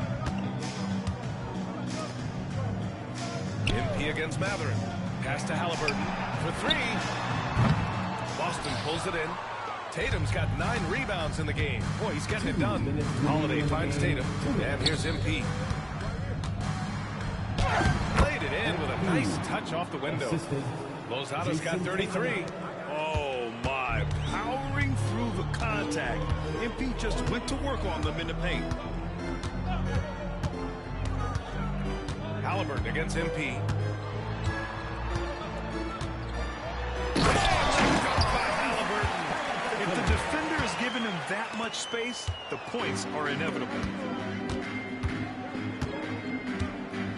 MP against Matherin. Pass to Halliburton for 3. Boston pulls it in. Tatum's got 9 rebounds in the game. Boy, he's getting it done. Holiday finds Tatum. And here's MP. Played it in with a nice touch off the window. Lozada's got 33. Oh, my. Powering through the contact. MP just went to work on them in the paint. Halliburton against MP. If the defender is giving him that much space, the points are inevitable.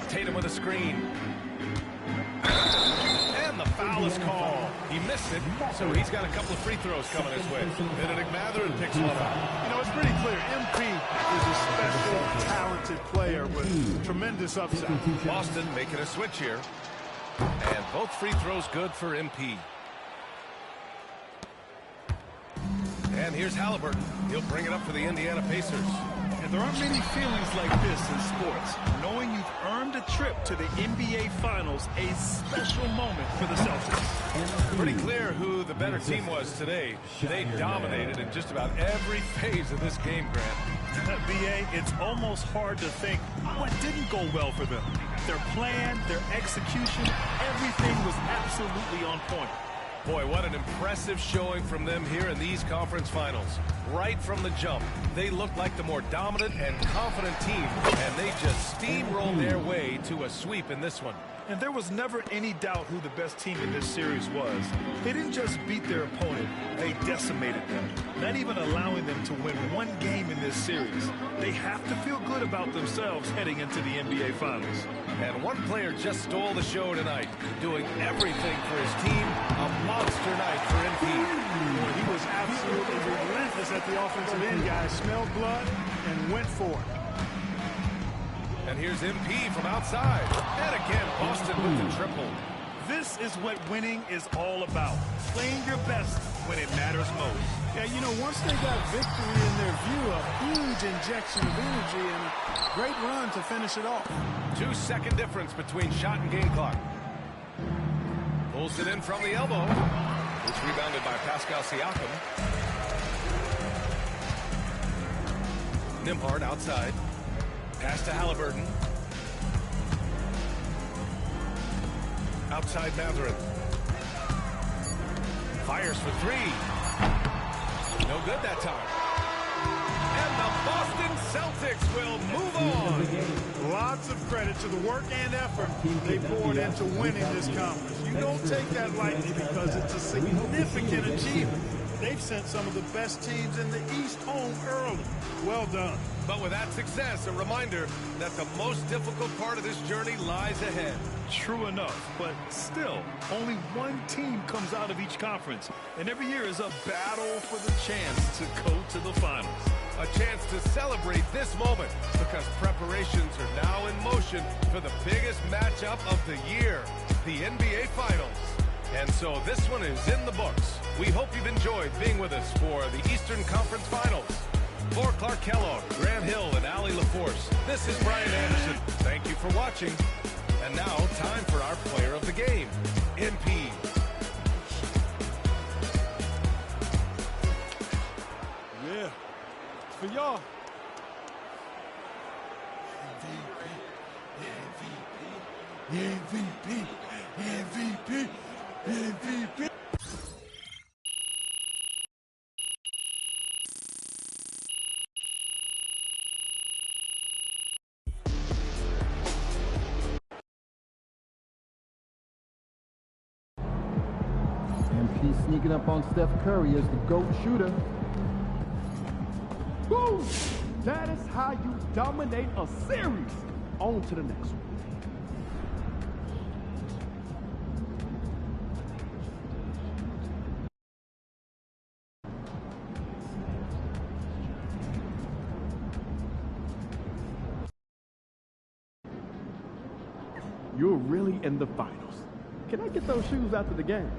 Tatum with a screen. And the foul is called. He missed it, so he's got a couple of free throws coming his way. Benedict Mathurin picks one up. You know, it's pretty clear. MP is a special, talented player with tremendous upside. Boston making a switch here. And both free throws good for MP. And here's Halliburton. He'll bring it up for the Indiana Pacers. And there aren't many feelings like this in sports. Knowing you've earned a trip to the NBA Finals, a special moment for the Celtics. Pretty clear who the better team was today. They dominated in just about every phase of this game, Grant. BA, it's almost hard to think what didn't go well for them. Their plan, their execution, everything was absolutely on point. Boy, what an impressive showing from them here in these conference finals. Right from the jump, they looked like the more dominant and confident team, and they just steamrolled their way to a sweep in this one. And there was never any doubt who the best team in this series was. They didn't just beat their opponent, they decimated them, not even allowing them to win one game in this series. They have to feel good about themselves heading into the NBA Finals. And one player just stole the show tonight, doing everything for his team. A monster night for MP. Boy, he was absolutely relentless at the offensive end, guys. Smelled blood and went for it. And here's MP from outside. And again, Boston with the triple. This is what winning is all about. Playing your best when it matters most. Yeah, you know, once they got victory in their view, a huge injection of energy and a great run to finish it off. 2-second difference between shot and game clock. Pulls it in from the elbow. It's rebounded by Pascal Siakam. Nembhard outside. Pass to Halliburton. Outside Mathurin. Fires for three. No good that time. And the Boston Celtics will move on. Lots of credit to the work and effort they poured into winning this conference. You don't take that lightly because it's a significant achievement. They've sent some of the best teams in the East home early. Well done. But with that success, a reminder that the most difficult part of this journey lies ahead. True enough, but still, only one team comes out of each conference, and every year is a battle for the chance to go to the finals. A chance to celebrate this moment because preparations are now in motion for the biggest matchup of the year, the NBA Finals. And so this one is in the books. We hope you've enjoyed being with us for the Eastern Conference Finals. For Clark Kellogg, Grant Hill, and Allie LaForce, this is Brian Anderson. Thank you for watching. And now, time for our player of the game, MP. Yeah, for y'all. MVP, MVP, MVP, MVP. MP sneaking up on Steph Curry as the GOAT shooter. Boom! That is how you dominate a series. On to the next one. You're really in the finals. Can I get those shoes after the game?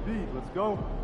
beat. Let's go.